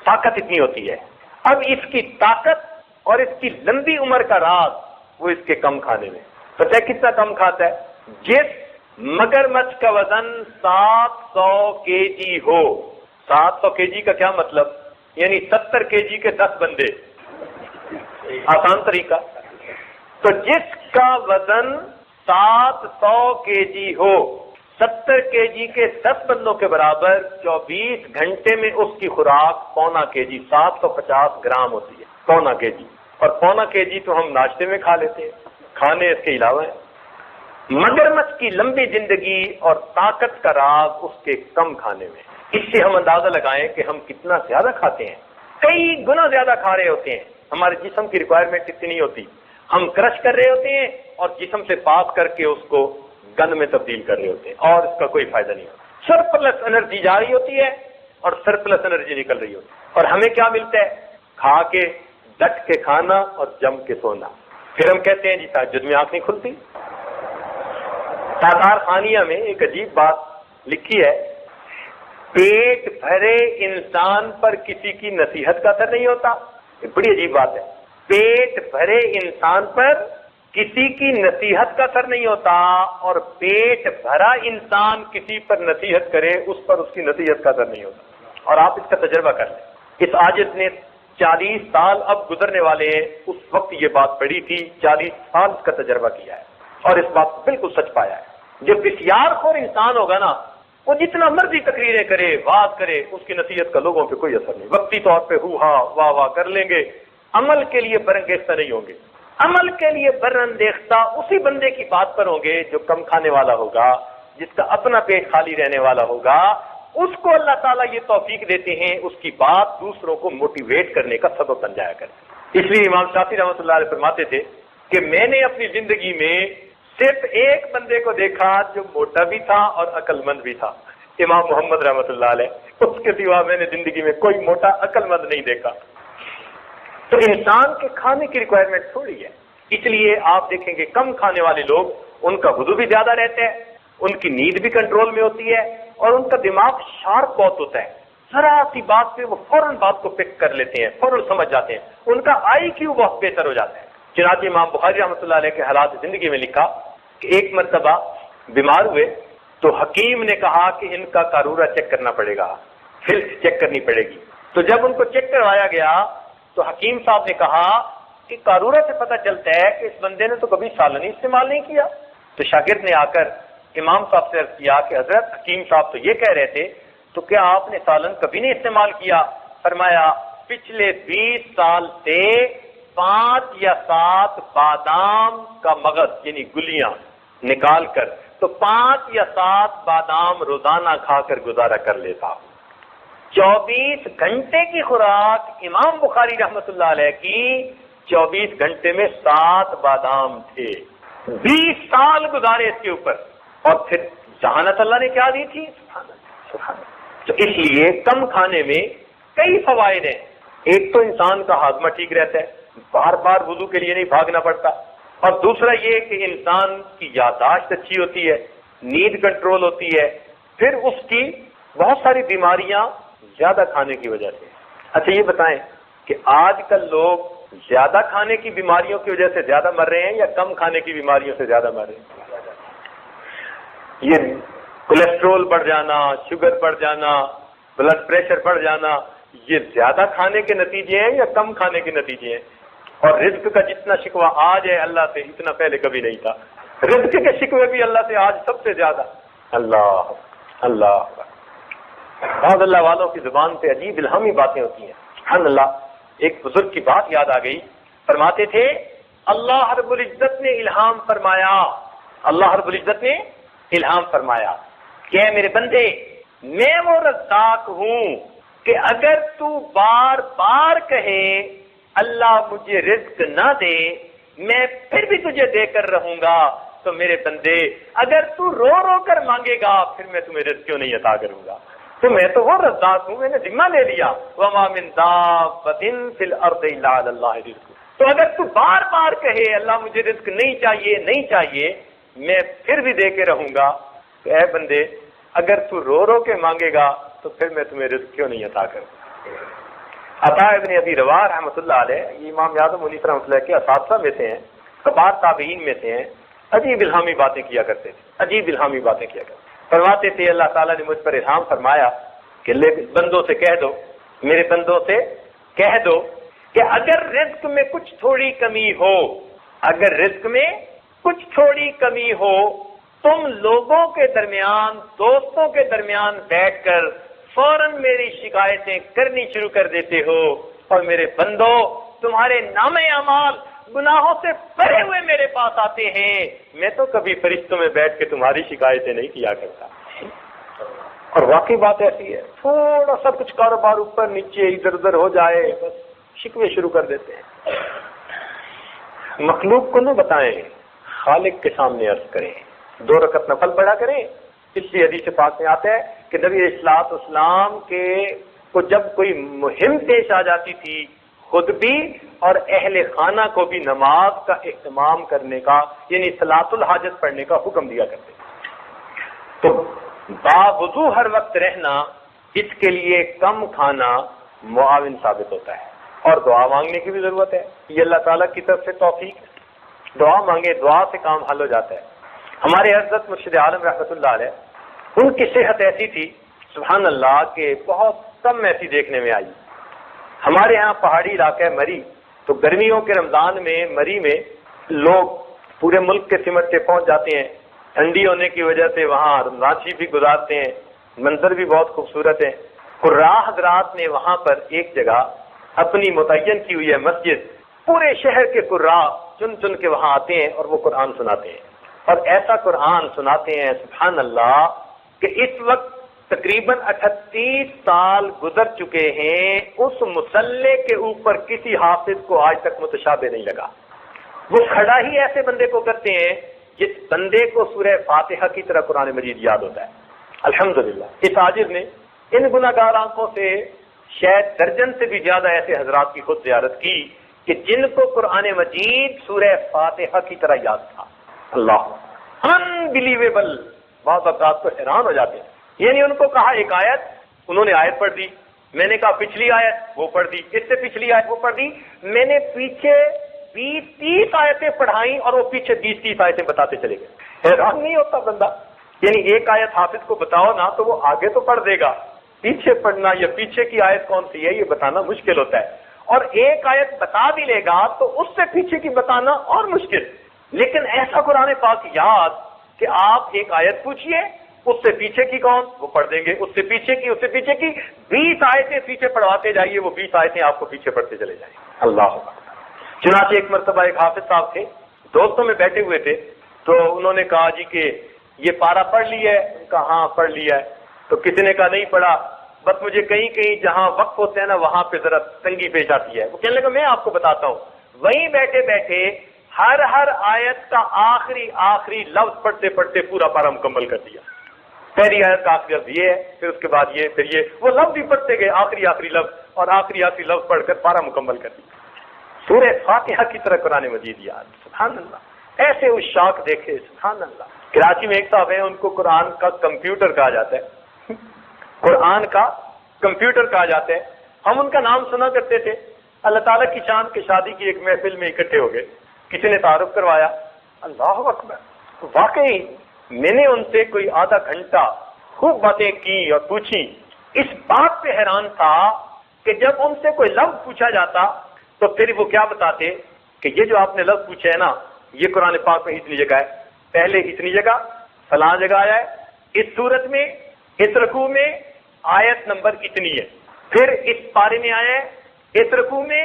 طاقت اتنی ہوتی ہے۔ اب اس کی طاقت اور اس کی لمبی عمر کا راز وہ اس کے کم کھانے میں۔ پتہ ہے کتنا کم کھاتا ہے؟ جس مگرمچھ کا وزن 700 kg ہو. 700 kg کا کیا مطلب؟ یعنی 70 kg کے 10 بندے. آسان طریقہ. تو جس کا وزن 700 kg ہو، 70 kg کے 10 بندوں کے برابر، 24 گھنٹے میں اس کی خوراک پونا kg 750 گرام ہوتی ہے. پونا kg. اور پونا kg تو ہم ناشتے میں کھا لیتے ہیں، کھانے اس کے علاوہ ہیں. مگرمچھ کی لمبی زندگی اور طاقت کا راز اس کے کم کھانے میں. اس سے ہم اندازہ لگائیں کہ ہم کتنا زیادہ کھاتے ہیں. کئی گنا زیادہ کھا رہے ہوتے ہیں. ہمارے جسم کی ریکوائرمنٹ اتنی ہوتی، ہم کرش کر رہے ہوتے ہیں اور جسم سے پاس کر کے اس کو گند میں تبدیل کر رہے ہوتے ہیں، اور اس کا کوئی فائدہ نہیں ہوتا. سرپلس انرجی جا رہی ہوتی ہے اور سرپلس انرجی نکل رہی ہوتی ہے. اور ہمیں کیا ملتا ہے؟ کھا کے ڈٹ کے کھانا اور جم کے سونا. پھر ہم کہتے ہیں جی تہجد میں آنکھ نہیں کھلتی. تاثار خانیہ میں ایک عجیب بات لکھی ہے، پیٹ بھرے انسان پر کسی کی نصیحت کا اثر نہیں ہوتا. یہ بڑی عجیب بات ہے. پیٹ بھرے انسان پر کسی کی نصیحت کا اثر نہیں ہوتا، اور پیٹ بھرا انسان کسی پر نصیحت کرے اس پر اس کی نصیحت کا اثر نہیں ہوتا. اور آپ اس کا تجربہ کر لیں. اس عاجز نے 40 سال اب گزرنے والے ہیں، اس وقت یہ بات پڑی تھی، 40 سال اس کا تجربہ کیا ہے اور اس بات کو بالکل سچ پایا ہے. جب بسیار خور انسان ہوگا نا، وہ جتنا مرضی تقریریں کرے، بات کرے، اس کی نصیحت کا لوگوں پہ کوئی اثر نہیں. وقتی طور پہ ہو ہاں واہ واہ کر لیں گے، عمل کے لیے برانگیختہ نہیں ہوں گے. عمل کے لیے برانگیختہ اسی بندے کی بات پر ہوں گے جو کم کھانے والا ہوگا، جس کا اپنا پیٹ خالی رہنے والا ہوگا. اس کو اللہ تعالیٰ یہ توفیق دیتے ہیں اس کی بات دوسروں کو موٹیویٹ کرنے کا سبب بن جایا کرے. اس لیے امام شافعی رحمۃ اللہ علیہ فرماتے تھے کہ میں نے اپنی زندگی میں صرف ایک بندے کو دیکھا جو موٹا بھی تھا اور عقل مند بھی تھا، امام محمد رحمۃ اللہ علیہ. اس کے سوا میں نے زندگی میں کوئی موٹا عقل مند نہیں دیکھا. تو انسان کے کھانے کی ریکوائرمنٹ تھوڑی ہے. اس لیے آپ دیکھیں گے کم کھانے والے لوگ، ان کا وضو بھی زیادہ رہتا ہے، ان کی نیند بھی کنٹرول میں ہوتی ہے، اور ان کا دماغ شارپ بہت ہوتا ہے. ذرا سی بات پہ وہ فوراً بات کو پک کر لیتے ہیں، فوراً سمجھ جاتے ہیں. ان کا IQ بہت بہتر ہو جاتا ہے. چنانچہ امام بخاری رحمۃ اللہ علیہ کے حالات زندگی میں لکھا کہ ایک مرتبہ بیمار ہوئے تو حکیم نے کہا کہ ان کا قارورہ چیک کرنا پڑے گا، ہیلتھ چیک کرنی پڑے گی. تو جب ان کو چیک کروایا گیا تو حکیم صاحب نے کہا کہ قارورہ سے پتہ چلتا ہے کہ اس بندے نے تو کبھی سالن ہی استعمال نہیں کیا. تو شاگرد نے آ کر امام صاحب سے عرض کیا کہ حضرت حکیم صاحب تو یہ کہہ رہے تھے، تو کیا آپ نے سالن کبھی نہیں استعمال کیا؟ فرمایا پچھلے 20 سال سے 5 یا 7 بادام کا مغز یعنی گلیاں نکال کر تو 5 یا 7 بادام روزانہ کھا کر گزارا کر لیتا ہوں. 24 گھنٹے کی خوراک امام بخاری رحمۃ اللہ علیہ کی 24 گھنٹے میں 7 بادام تھے. 20 سال گزارے اس کے اوپر، اور پھر ذہانت اللہ نے کیا دی تھی. تو اس لیے کم کھانے میں کئی فوائد ہیں. ایک تو انسان کا ہاضمہ ٹھیک رہتا ہے، بار بار وضو کے لیے نہیں بھاگنا پڑتا. اور دوسرا یہ کہ انسان کی یادداشت اچھی ہوتی ہے، نیند کنٹرول ہوتی ہے. پھر اس کی بہت ساری بیماریاں زیادہ کھانے کی وجہ سے. اچھا یہ بتائیں کہ آج کل لوگ زیادہ کھانے کی بیماریوں کی وجہ سے زیادہ مر رہے ہیں یا کم کھانے کی بیماریوں سے زیادہ مر رہے ہیں؟ یہ کولیسٹرول بڑھ جانا، شوگر بڑھ جانا، بلڈ پریشر بڑھ جانا، یہ زیادہ کھانے کے نتیجے ہیں یا کم کھانے کے نتیجے ہیں؟ اور رزق کا جتنا شکوہ آج ہے اللہ سے، اتنا پہلے کبھی نہیں تھا. رزق کے شکوے بھی اللہ سے آج سب سے زیادہ. اللہ اللہ بعض اللہ والوں کی زبان پہ عجیب الہامی باتیں ہوتی ہیں. سبحان اللہ. ایک بزرگ کی بات یاد آ گئی. فرماتے تھے اللہ رب العزت نے الہام فرمایا، اللہ رب العزت نے الہام فرمایا کہ اے میرے بندے، میں وہ رزاق ہوں کہ اگر تو بار بار کہے اللہ مجھے رزق نہ دے، میں پھر بھی تجھے دے کر رہوں گا. تو میرے بندے اگر تو رو رو کر مانگے گا پھر میں تمہیں رزق کیوں نہیں عطا کروں گا؟ تو میں تو وہ رزاق ہوں، میں نے ذمہ لے لیا. وما من دابۃ فی الارض الا علی اللہ رزقها. تو اگر تو بار بار کہے اللہ مجھے رزق نہیں چاہیے نہیں چاہیے، میں پھر بھی دے کے رہوں گا. تو اے بندے اگر تو رو رو کے مانگے گا تو پھر میں تمہیں رزق کیوں نہیں عطا کروں؟ عطا ابن ابی رواح رحمۃ اللہ علیہ، یہ امام اعظم منیف رحمۃ اللہ کے اساتذہ میں سے ہیں، کبار تابعین میں سے ہیں. عجیب الہامی باتیں کیا کرتے تھے، عجیب الہامی باتیں کیا کرتے تھے۔ فرماتے تھے اللہ تعالیٰ نے مجھ پر الہام فرمایا کہ بندوں سے کہہ دو، میرے بندوں سے کہہ دو کہ اگر رزق میں کچھ تھوڑی کمی ہو، اگر رزق میں کچھ تھوڑی کمی ہو، تم لوگوں کے درمیان، دوستوں کے درمیان بیٹھ کر فوراً میری شکایتیں کرنی شروع کر دیتے ہو، اور میرے بندو تمہارے نامے اعمال گناہوں سے بھرے ہوئے میرے پاس آتے ہیں، میں تو کبھی فرشتوں میں بیٹھ کے تمہاری شکایتیں نہیں کیا کرتا۔ اور واقعی بات ایسی ہے، تھوڑا سا کچھ کاروبار اوپر نیچے ادھر ادھر ہو جائے بس شکوے شروع کر دیتے ہیں۔ مخلوق کو نہ بتائیں، خالق کے سامنے عرض کریں، 2 رکعت نفل پڑھا کریں۔ اس لیے حدیث پاک میں آتا ہے کہ نبی علیہ الصلوۃ والسلام کے کو جب کوئی مہم پیش آ جاتی تھی، خود بھی اور اہل خانہ کو بھی نماز کا اہتمام کرنے کا، یعنی صلاۃ الحاجت پڑھنے کا حکم دیا کرتے تھے۔ تو باوضو ہر وقت رہنا، اس کے لیے کم کھانا معاون ثابت ہوتا ہے، اور دعا مانگنے کی بھی ضرورت ہے۔ یہ اللہ تعالیٰ کی طرف سے توفیق ہے، دعا مانگے، دعا سے کام حل ہو جاتا ہے۔ ہمارے حضرت مرشد عالم رحمۃ اللہ علیہ، ان کی صحت ایسی تھی سبحان اللہ کہ بہت کم ایسی دیکھنے میں آئی۔ ہمارے ہاں پہاڑی علاقہ ہے مری، تو گرمیوں کے رمضان میں مری میں لوگ پورے ملک کے سمٹ سے پہنچ جاتے ہیں، ٹھنڈی ہونے کی وجہ سے وہاں رمضان شریف بھی گزارتے ہیں، منظر بھی بہت خوبصورت ہے۔ قراء حضرات نے وہاں پر ایک جگہ اپنی متعین کی ہوئی ہے مسجد، پورے شہر کے قراء چن چن کے وہاں آتے ہیں اور وہ قرآن سناتے ہیں، اور ایسا قرآن سناتے ہیں سبحان اللہ کہ اس وقت تقریباً 38 سال گزر چکے ہیں، اس مصلے کے اوپر کسی حافظ کو آج تک متشابہ نہیں لگا۔ وہ کھڑا ہی ایسے بندے کو کرتے ہیں جس بندے کو سورہ فاتحہ کی طرح قرآن مجید یاد ہوتا ہے۔ الحمدللہ اس عاجز نے ان گناہگار آنکھوں سے شاید درجن سے بھی زیادہ ایسے حضرات کی خود زیارت کی کہ جن کو قرآن مجید سورہ فاتحہ کی طرح یاد تھا۔ اللہ انبلیویبل، بعض اوقات تو حیران ہو جاتے ہیں۔ یعنی ان کو کہا ایک آیت، انہوں نے آیت پڑھ دی، میں نے کہا پچھلی آیت وہ پڑھ دی، اس سے پچھلی آیت وہ پڑھ دی، میں نے پیچھے 20-30 آیتیں پڑھائیں اور وہ پیچھے 20-30 آیتیں بتاتے چلے گئے۔ حیران نہیں ہوتا بندہ؟ یعنی ایک آیت حافظ کو بتاؤ نا تو وہ آگے تو پڑھ دے گا، پیچھے پڑھنا یا پیچھے کی آیت کون سی ہے یہ بتانا مشکل ہوتا ہے، اور ایک آیت بتا بھی لے گا تو اس سے پیچھے کی بتانا اور مشکل۔ لیکن ایسا قرآن پاک یاد کہ آپ ایک آیت پوچھئے، اس سے پیچھے کی کون وہ پڑھ دیں گے، اس سے پیچھے کی، اس سے پیچھے کی 20 آیتیں پیچھے پڑھواتے جائیے، وہ 20 آیتیں آپ کو پیچھے پڑھتے چلے جائیں۔ اللہ اکبر۔ چنانچہ ایک مرتبہ ایک حافظ صاحب تھے، دوستوں میں بیٹھے ہوئے تھے، تو انہوں نے کہا جی کہ یہ پارہ پڑھ لیا ہے؟ ان کا ہاں پڑھ لیا ہے۔ تو کسی نے کہا نہیں پڑھا، بس مجھے کہیں کہیں جہاں وقف ہوتے ہیں نا وہاں پہ ذرا تنگی پیش آتی ہے۔ وہ کہنے لگا میں آپ کو بتاتا ہوں، وہیں بیٹھے بیٹھے ہر آیت کا آخری لفظ پڑھتے پڑھتے پورا پارہ مکمل کر دیا۔ پہلی آیت کا آخری لفظ یہ ہے، پھر اس کے بعد یہ، پھر یہ، وہ لفظ بھی پڑھتے گئے، آخری لفظ، اور آخری لفظ پڑھ کر پارہ مکمل کر دیا۔ سورہ فاتحہ کی طرح قرآن مجید یاد، سبحان اللہ۔ ایسے عشاق دیکھے، سبحان اللہ۔ کراچی میں ایک صاحب ہیں، ان کو قرآن کا کمپیوٹر کہا جاتا ہے، قرآن کا کمپیوٹر کہا جاتا ہے۔ ہم ان کا نام سنا کرتے تھے، اللہ تعالیٰ کی شان کے شادی کی ایک محفل میں اکٹھے ہو گئے، کسی نے تعارف کروایا، اللہ اکبر، واقعی میں نے ان سے کوئی آدھا گھنٹہ خوب باتیں کی اور پوچھی۔ اس بات پہ حیران تھا کہ جب ان سے کوئی لفظ پوچھا جاتا تو پھر وہ کیا بتاتے کہ یہ جو آپ نے لفظ پوچھا ہے نا، یہ قرآن پاک میں اتنی جگہ ہے، پہلے اتنی جگہ فلاں جگہ آیا ہے، اس صورت میں، اس رکوع میں آیت نمبر اتنی ہے، پھر اس پارے میں آیا ہے، اس رکوع میں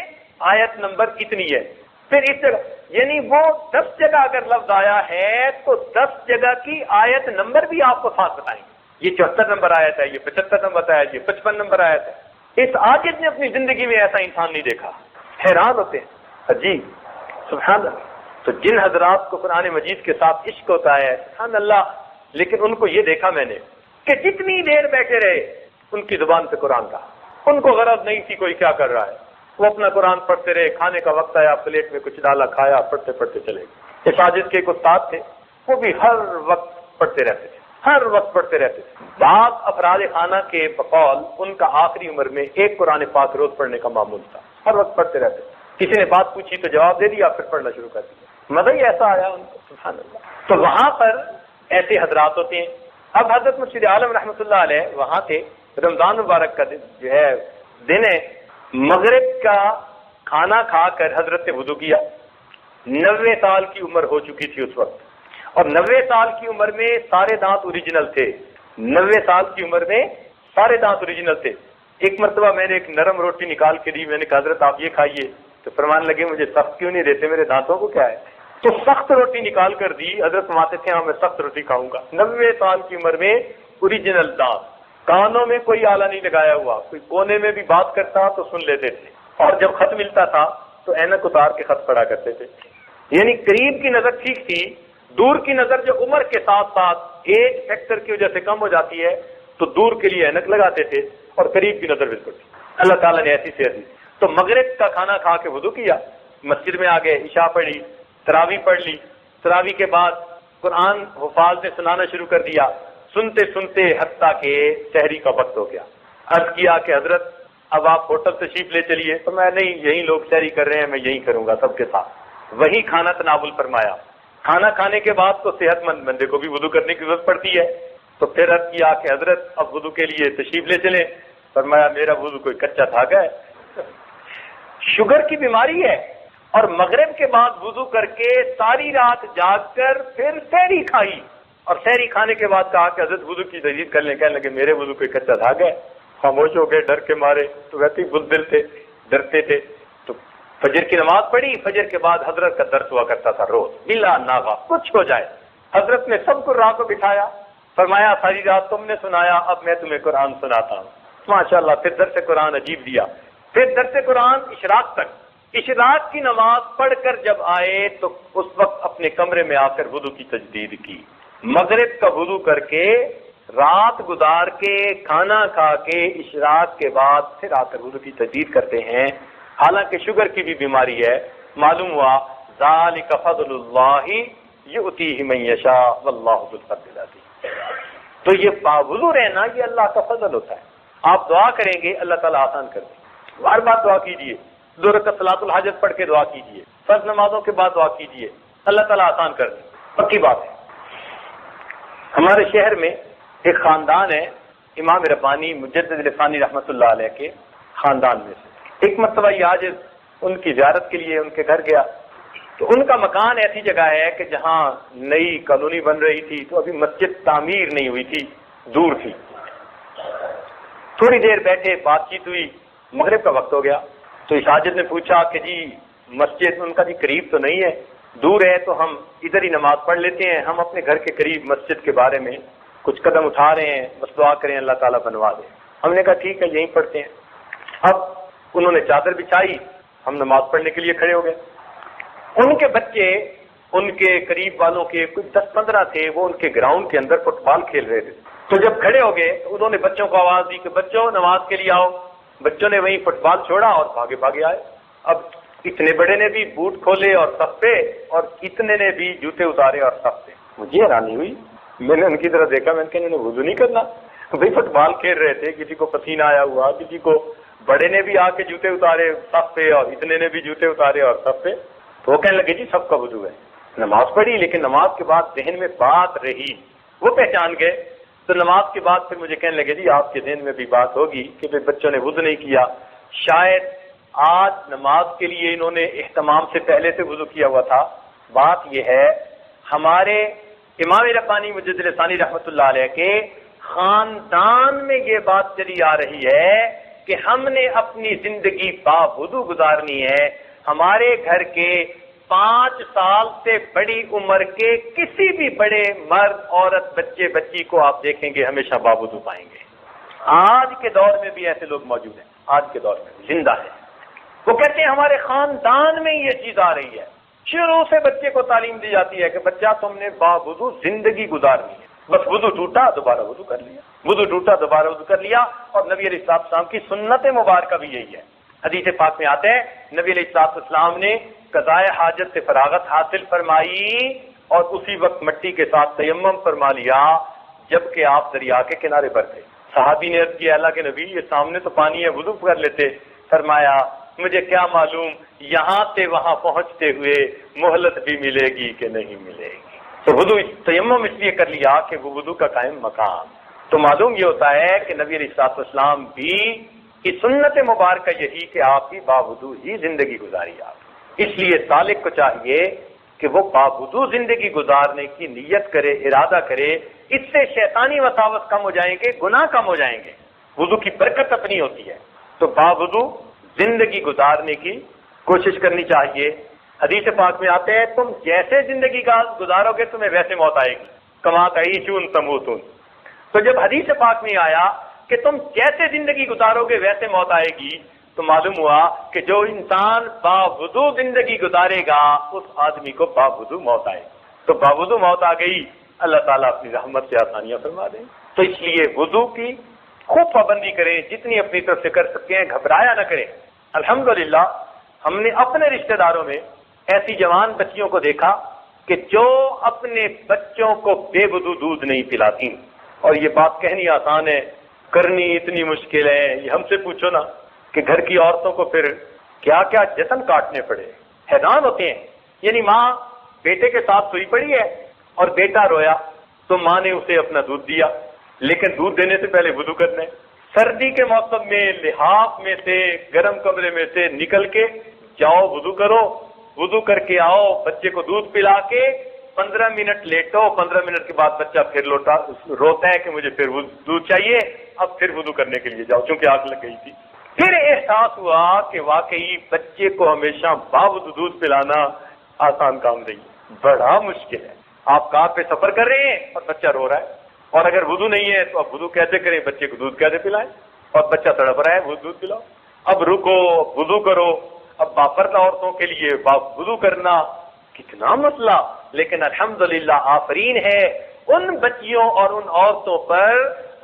آیت نمبر اتنی ہے، پھر اس جگہ، یعنی وہ 10 جگہ اگر لفظ آیا ہے تو 10 جگہ کی آیت نمبر بھی آپ کو ساتھ بتائیں گے۔ یہ 74 نمبر آیت ہے، یہ 75 نمبر آیت ہے، یہ 55 نمبر آیت ہے۔ اس عاجز نے اپنی زندگی میں ایسا انسان نہیں دیکھا، حیران ہوتے ہیں، عجیب، سبحان اللہ۔ تو جن حضرات کو قرآن مجید کے ساتھ عشق ہوتا ہے، سبحان اللہ، لیکن ان کو یہ دیکھا میں نے کہ جتنی دیر بیٹھے رہے ان کی زبان سے قرآن کا، ان کو غرض نہیں تھی کوئی کیا کر رہا ہے، وہ اپنا قرآن پڑھتے رہے، کھانے کا وقت آیا پلیٹ میں کچھ ڈالا، کھایا، پڑھتے پڑھتے چلے گئے۔ اس عاجز کے ایک استاد تھے، وہ بھی ہر وقت پڑھتے رہتے تھے، ہر وقت پڑھتے رہتے تھے۔ بعض افراد خانہ کے بقول ان کا آخری عمر میں ایک قرآن پاک روز پڑھنے کا معمول تھا، ہر وقت پڑھتے رہتے تھے۔ کسی نے بات پوچھی تو جواب دے دیا، پھر پڑھنا شروع کر دیا۔ مزہ ہی ایسا آیا ان کو، سبحان اللہ۔ تو وہاں پر ایسے حضرات ہوتے ہیں۔ اب حضرت مرشد عالم رحمۃ اللہ علیہ وہاں تھے، رمضان مبارک کا دن ہے، مغرب کا کھانا کھا کر حضرت نے وضو کیا۔ 90 سال کی عمر ہو چکی تھی اس وقت، اور 90 سال کی عمر میں سارے دانت اوریجنل تھے۔ 90 سال کی عمر میں سارے دانت اوریجنل تھے۔ ایک مرتبہ میں نے ایک نرم روٹی نکال کے دی، میں نے کہا حضرت آپ یہ کھائیے، تو فرمان لگے مجھے سخت کیوں نہیں دیتے، میرے دانتوں کو کیا ہے؟ تو سخت روٹی نکال کر دی، حضرت فرماتے تھے ہاں میں سخت روٹی کھاؤں گا۔ 90 سال کی عمر میں اوریجنل دانت، کانوں میں کوئی آلہ نہیں لگایا ہوا، کوئی کونے میں بھی بات کرتا تو سن لیتے تھے، اور جب خط ملتا تھا تو اینک اتار کے خط پڑھا کرتے تھے۔ یعنی قریب کی نظر ٹھیک تھی، دور کی نظر جو عمر کے ساتھ ساتھ ایج فیکٹر کی وجہ سے کم ہو جاتی ہے تو دور کے لیے اینک لگاتے تھے، اور قریب کی نظر بالکل تھی۔ اللہ تعالیٰ نے ایسی صحت دی۔ تو مغرب کا کھانا کھا کے وضو کیا، مسجد میں آ گئے، عشاء پڑھی، تراویح پڑھ لی۔ تراویح کے بعد قرآن حفاظ نے سنانا شروع کر دیا، سنتے سنتے حتیٰ کہ سحری کا وقت ہو گیا۔ عرض کیا کہ حضرت اب آپ ہوٹل تشریف لے چلیے، تو میں نہیں، یہی لوگ سحری کر رہے ہیں، میں یہی کروں گا سب کے ساتھ۔ وہی کھانا تناول فرمایا۔ کھانا کھانے کے بعد تو صحت مند بندے کو بھی وضو کرنے کی ضرورت پڑتی ہے، تو پھر عرض کیا کہ حضرت اب وضو کے لیے تشریف لے چلیں۔ فرمایا میرا وضو کوئی کچا دھاگا ہے، شوگر کی بیماری ہے، اور مغرب کے بعد وضو کر کے ساری رات جاگ کر پھر سحری کھائی، اور سحری کھانے کے بعد کہا کہ حضرت وضو کی تجدید کر لیں۔ کہنے لگے میرے وضو کوئی کچا دھاگا ہے۔ خاموش ہو گئے ڈر کے مارے، تو ویسے ہی بزدل تھے، ڈرتے تھے۔ تو فجر کی نماز پڑھی، فجر کے بعد حضرت کا درس ہوا کرتا تھا روز بلا ناغہ، کچھ ہو جائے۔ حضرت نے سب کو راہ کو بٹھایا، فرمایا ساری رات تم نے سنایا، اب میں تمہیں قرآن سناتا ہوں۔ ماشاءاللہ پھر درس قرآن عجیب دیا، پھر درس قرآن اشراق تک۔ اشراق کی نماز پڑھ کر جب آئے تو اس وقت اپنے کمرے میں آ کر وضو کی تجدید کی۔ مغرب کا وضو کر کے، رات گزار کے، کھانا کھا کے، اشراق کے بعد پھر آ کر وضو کی تجدید کرتے ہیں، حالانکہ شوگر کی بھی بیماری ہے۔ معلوم ہوا ذالک فضل اللہ یؤتیہ من یشاء واللہ ذو الفضل العظیم۔ تو یہ باوضو رہنا یہ اللہ کا فضل ہوتا ہے۔ آپ دعا کریں گے اللہ تعالیٰ آسان کر دیں۔ بار بار دعا کیجیے، 2 رکعت صلاۃ الحاجت پڑھ کے دعا کیجیے، فرض نمازوں کے بعد دعا کیجیے، اللہ تعالیٰ آسان کر دیں، پکی بات ہے۔ ہمارے شہر میں ایک خاندان ہے، امام ربانی مجدد عرفانی رحمۃ اللہ علیہ کے خاندان میں سے۔ ایک مرتبہ یہ آج ان کی زیارت کے لیے ان کے گھر گیا، تو ان کا مکان ایسی جگہ ہے کہ جہاں نئی کالونی بن رہی تھی، تو ابھی مسجد تعمیر نہیں ہوئی تھی، دور تھی۔ تھوڑی دیر بیٹھے، بات چیت ہوئی، مغرب کا وقت ہو گیا، تو ساجد نے پوچھا کہ جی مسجد ان کا جی قریب تو نہیں ہے، دور ہے، تو ہم ادھر ہی نماز پڑھ لیتے ہیں، ہم اپنے گھر کے قریب مسجد کے بارے میں کچھ قدم اٹھا رہے ہیں، بس دعا کریں اللہ تعالیٰ بنوا دے۔ ہم نے کہا ٹھیک ہے یہیں پڑھتے ہیں۔ اب انہوں نے چادر بچھائی، ہم نماز پڑھنے کے لیے کھڑے ہو گئے۔ ان کے بچے، ان کے قریب والوں کے کچھ 10-15 تھے، وہ ان کے گراؤنڈ کے اندر فٹ بال کھیل رہے تھے۔ تو جب کھڑے ہو گئے تو انہوں نے بچوں کو آواز دی کہ بچوں نماز کے لیے آؤ۔ بچوں نے وہیں فٹ بال چھوڑا اور بھاگے بھاگے آئے۔ اب اتنے بڑے نے بھی بوٹ کھولے اور صف پہ، اور اتنے نے بھی جوتے اتارے اور صف پہ۔ مجھے حیرانی ہوئی، میں نے ان کی طرف دیکھا، میں نے کہا انہوں نے وضو نہیں کرنا؟ بھائی فٹ بال کھیل رہے تھے، کسی کو پسینہ آیا ہوا، کسی کو بڑے نے بھی آ کے جوتے اتارے صف پہ، اور اتنے نے بھی جوتے اتارے اور صف پہ۔ تو وہ کہنے لگے جی سب کا وضو ہے۔ نماز پڑھی، لیکن نماز کے بعد ذہن میں بات رہی، وہ پہچان گئے۔ تو نماز کے بعد پھر مجھے کہنے لگے جی آپ کے ذہن میں بھی بات ہوگی کہ بچوں نے وضو نہیں کیا، شاید آج نماز کے لیے انہوں نے اہتمام سے پہلے سے وضو کیا ہوا تھا۔ بات یہ ہے ہمارے امام ربانی مجدد ثانی رحمۃ اللہ علیہ کے خاندان میں یہ بات چلی آ رہی ہے کہ ہم نے اپنی زندگی باوضو گزارنی ہے۔ ہمارے گھر کے 5 سال سے بڑی عمر کے کسی بھی بڑے مرد، عورت، بچے، بچی کو آپ دیکھیں گے ہمیشہ باوضو پائیں گے۔ آج کے دور میں بھی ایسے لوگ موجود ہیں، آج کے دور میں زندہ ہیں۔ وہ کہتے ہیں ہمارے خاندان میں یہ چیز آ رہی ہے، شروع سے بچے کو تعلیم دی جاتی ہے کہ بچہ تم نے باوضو زندگی گزارنی ہے۔ بس وضو ٹوٹا دوبارہ وضو کر لیا، وضو ٹوٹا دوبارہ وضو کر لیا۔ اور نبی علیہ السلام کی سنت مبارکہ بھی یہی ہے۔ حدیث پاک میں آتے ہیں نبی علیہ السلام نے قضائے حاجت سے فراغت حاصل فرمائی اور اسی وقت مٹی کے ساتھ تیمم فرما لیا جبکہ آپ دریا کے کنارے پر تھے۔ صحابی نے عرض کیا اللہ کے نبی یہ سامنے تو پانی ہے، وضو کر لیتے۔ فرمایا مجھے کیا معلوم یہاں سے وہاں پہنچتے ہوئے مہلت بھی ملے گی کہ نہیں ملے گی۔ تو وضو تیمم اس لیے کر لیا کہ وہ وضو کا قائم مقام۔ تو معلوم یہ ہوتا ہے کہ نبی علیہ الصلوۃ والسلام بھی کی سنت مبارکہ یہی کہ آپ کی باوضو ہی زندگی گزاری آپ۔ اس لیے سالک کو چاہیے کہ وہ باوضو زندگی گزارنے کی نیت کرے، ارادہ کرے، اس سے شیطانی وساوس کم ہو جائیں گے، گناہ کم ہو جائیں گے، وضو کی برکت اپنی ہوتی ہے۔ تو باوضو زندگی گزارنے کی کوشش کرنی چاہیے۔ حدیث پاک میں آتے ہیں تم جیسے زندگی گزارو گے تمہیں ویسے موت آئے گی، کما تعیشون تموتون۔ تو جب حدیث پاک میں آیا کہ تم جیسے زندگی گزارو گے ویسے موت آئے گی، تو معلوم ہوا کہ جو انسان باوضو زندگی گزارے گا اس آدمی کو باوضو موت آئے گی۔ تو باوضو موت آ گئی، اللہ تعالیٰ اپنی رحمت سے آسانیاں فرما دیں۔ تو اس لیے وضو کی خوب پابندی کریں، جتنی اپنی طرف سے کر سکتے ہیں، گھبرایا نہ کریں۔ الحمدللہ ہم نے اپنے رشتہ داروں میں ایسی جوان بچیوں کو دیکھا کہ جو اپنے بچوں کو بے وضو دودھ نہیں پلاتی، اور یہ بات کہنی آسان ہے، کرنی اتنی مشکل ہے۔ یہ ہم سے پوچھو نا کہ گھر کی عورتوں کو پھر کیا کیا جتن کاٹنے پڑے، حیران ہوتے ہیں۔ یعنی ماں بیٹے کے ساتھ سوئی پڑی ہے اور بیٹا رویا تو ماں نے اسے اپنا دودھ دیا، لیکن دودھ دینے سے پہلے وضو کرنا ہے۔ سردی کے موسم میں لحاف میں سے، گرم کمرے میں سے نکل کے جاؤ وضو کرو، وضو کر کے آؤ، بچے کو دودھ پلا کے 15 منٹ لیٹو، 15 منٹ کے بعد بچہ پھر روتا ہے کہ مجھے پھر دودھ چاہیے، اب پھر وضو کرنے کے لیے جاؤ چونکہ آگ لگ گئی تھی۔ پھر احساس ہوا کہ واقعی بچے کو ہمیشہ باوضو دودھ پلانا آسان کام نہیں، بڑا مشکل ہے۔ آپ کار پہ سفر کر رہے ہیں اور بچہ رو رہا ہے، اور اگر وضو نہیں ہے تو اب وضو کیسے کریں، بچے کو دودھ کیسے پلائیں، اور بچہ تڑپ رہا ہے وہ دودھ پلاؤ، اب رکو وضو کرو۔ اب باپردہ عورتوں کے لیے وضو کرنا کتنا مسئلہ، لیکن الحمدللہ آفرین ہے ان بچیوں اور ان عورتوں پر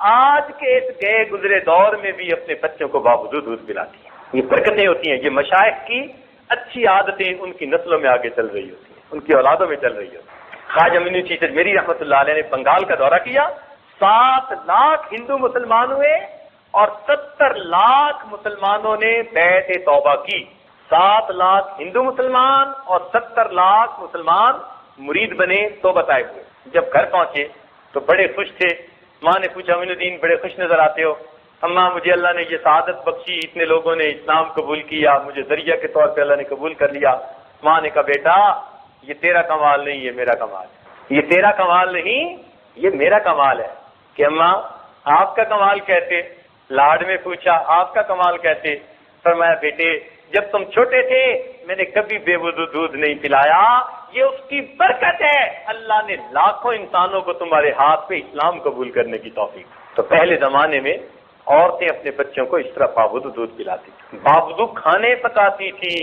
آج کے اس گئے گزرے دور میں بھی اپنے بچوں کو باوضو دودھ پلاتی ہیں۔ یہ برکتیں ہوتی ہیں، یہ مشائخ کی اچھی عادتیں ان کی نسلوں میں آگے چل رہی ہوتی ہیں، ان کی اولادوں میں چل رہی ہوتی ہیں۔ خواجہ معین چشتی اجمیری رحمۃ اللہ علیہ نے بنگال کا دورہ کیا، 7 لاکھ ہندو مسلمان ہوئے اور 70 لاکھ مسلمانوں نے بیعت توبہ کی۔ 7 لاکھ ہندو مسلمان اور 70 لاکھ مسلمان مرید بنے، توبہ طائب ہوئے۔ جب گھر پہنچے تو بڑے خوش تھے۔ ماں نے پوچھا معین الدین بڑے خوش نظر آتے ہو۔ اماں مجھے اللہ نے یہ سعادت بخشی، اتنے لوگوں نے اسلام قبول کیا، مجھے ذریعہ کے طور پہ اللہ نے قبول کر لیا۔ ماں نے کہا بیٹا یہ تیرا کمال نہیں، یہ میرا کمال ہے۔ یہ تیرا کمال نہیں، یہ میرا کمال ہے۔ کہ اماں آپ کا کمال کیسے؟ لاڈ میں پوچھا آپ کا کمال کیسے؟ فرمایا بیٹے جب تم چھوٹے تھے میں نے کبھی بے وضو دودھ نہیں پلایا، یہ اس کی برکت ہے، اللہ نے لاکھوں انسانوں کو تمہارے ہاتھ پہ اسلام قبول کرنے کی توفیق۔ تو پہلے زمانے میں عورتیں اپنے بچوں کو اس طرح باوضو دودھ پلاتی تھی، باوضو کھانے پکاتی تھی۔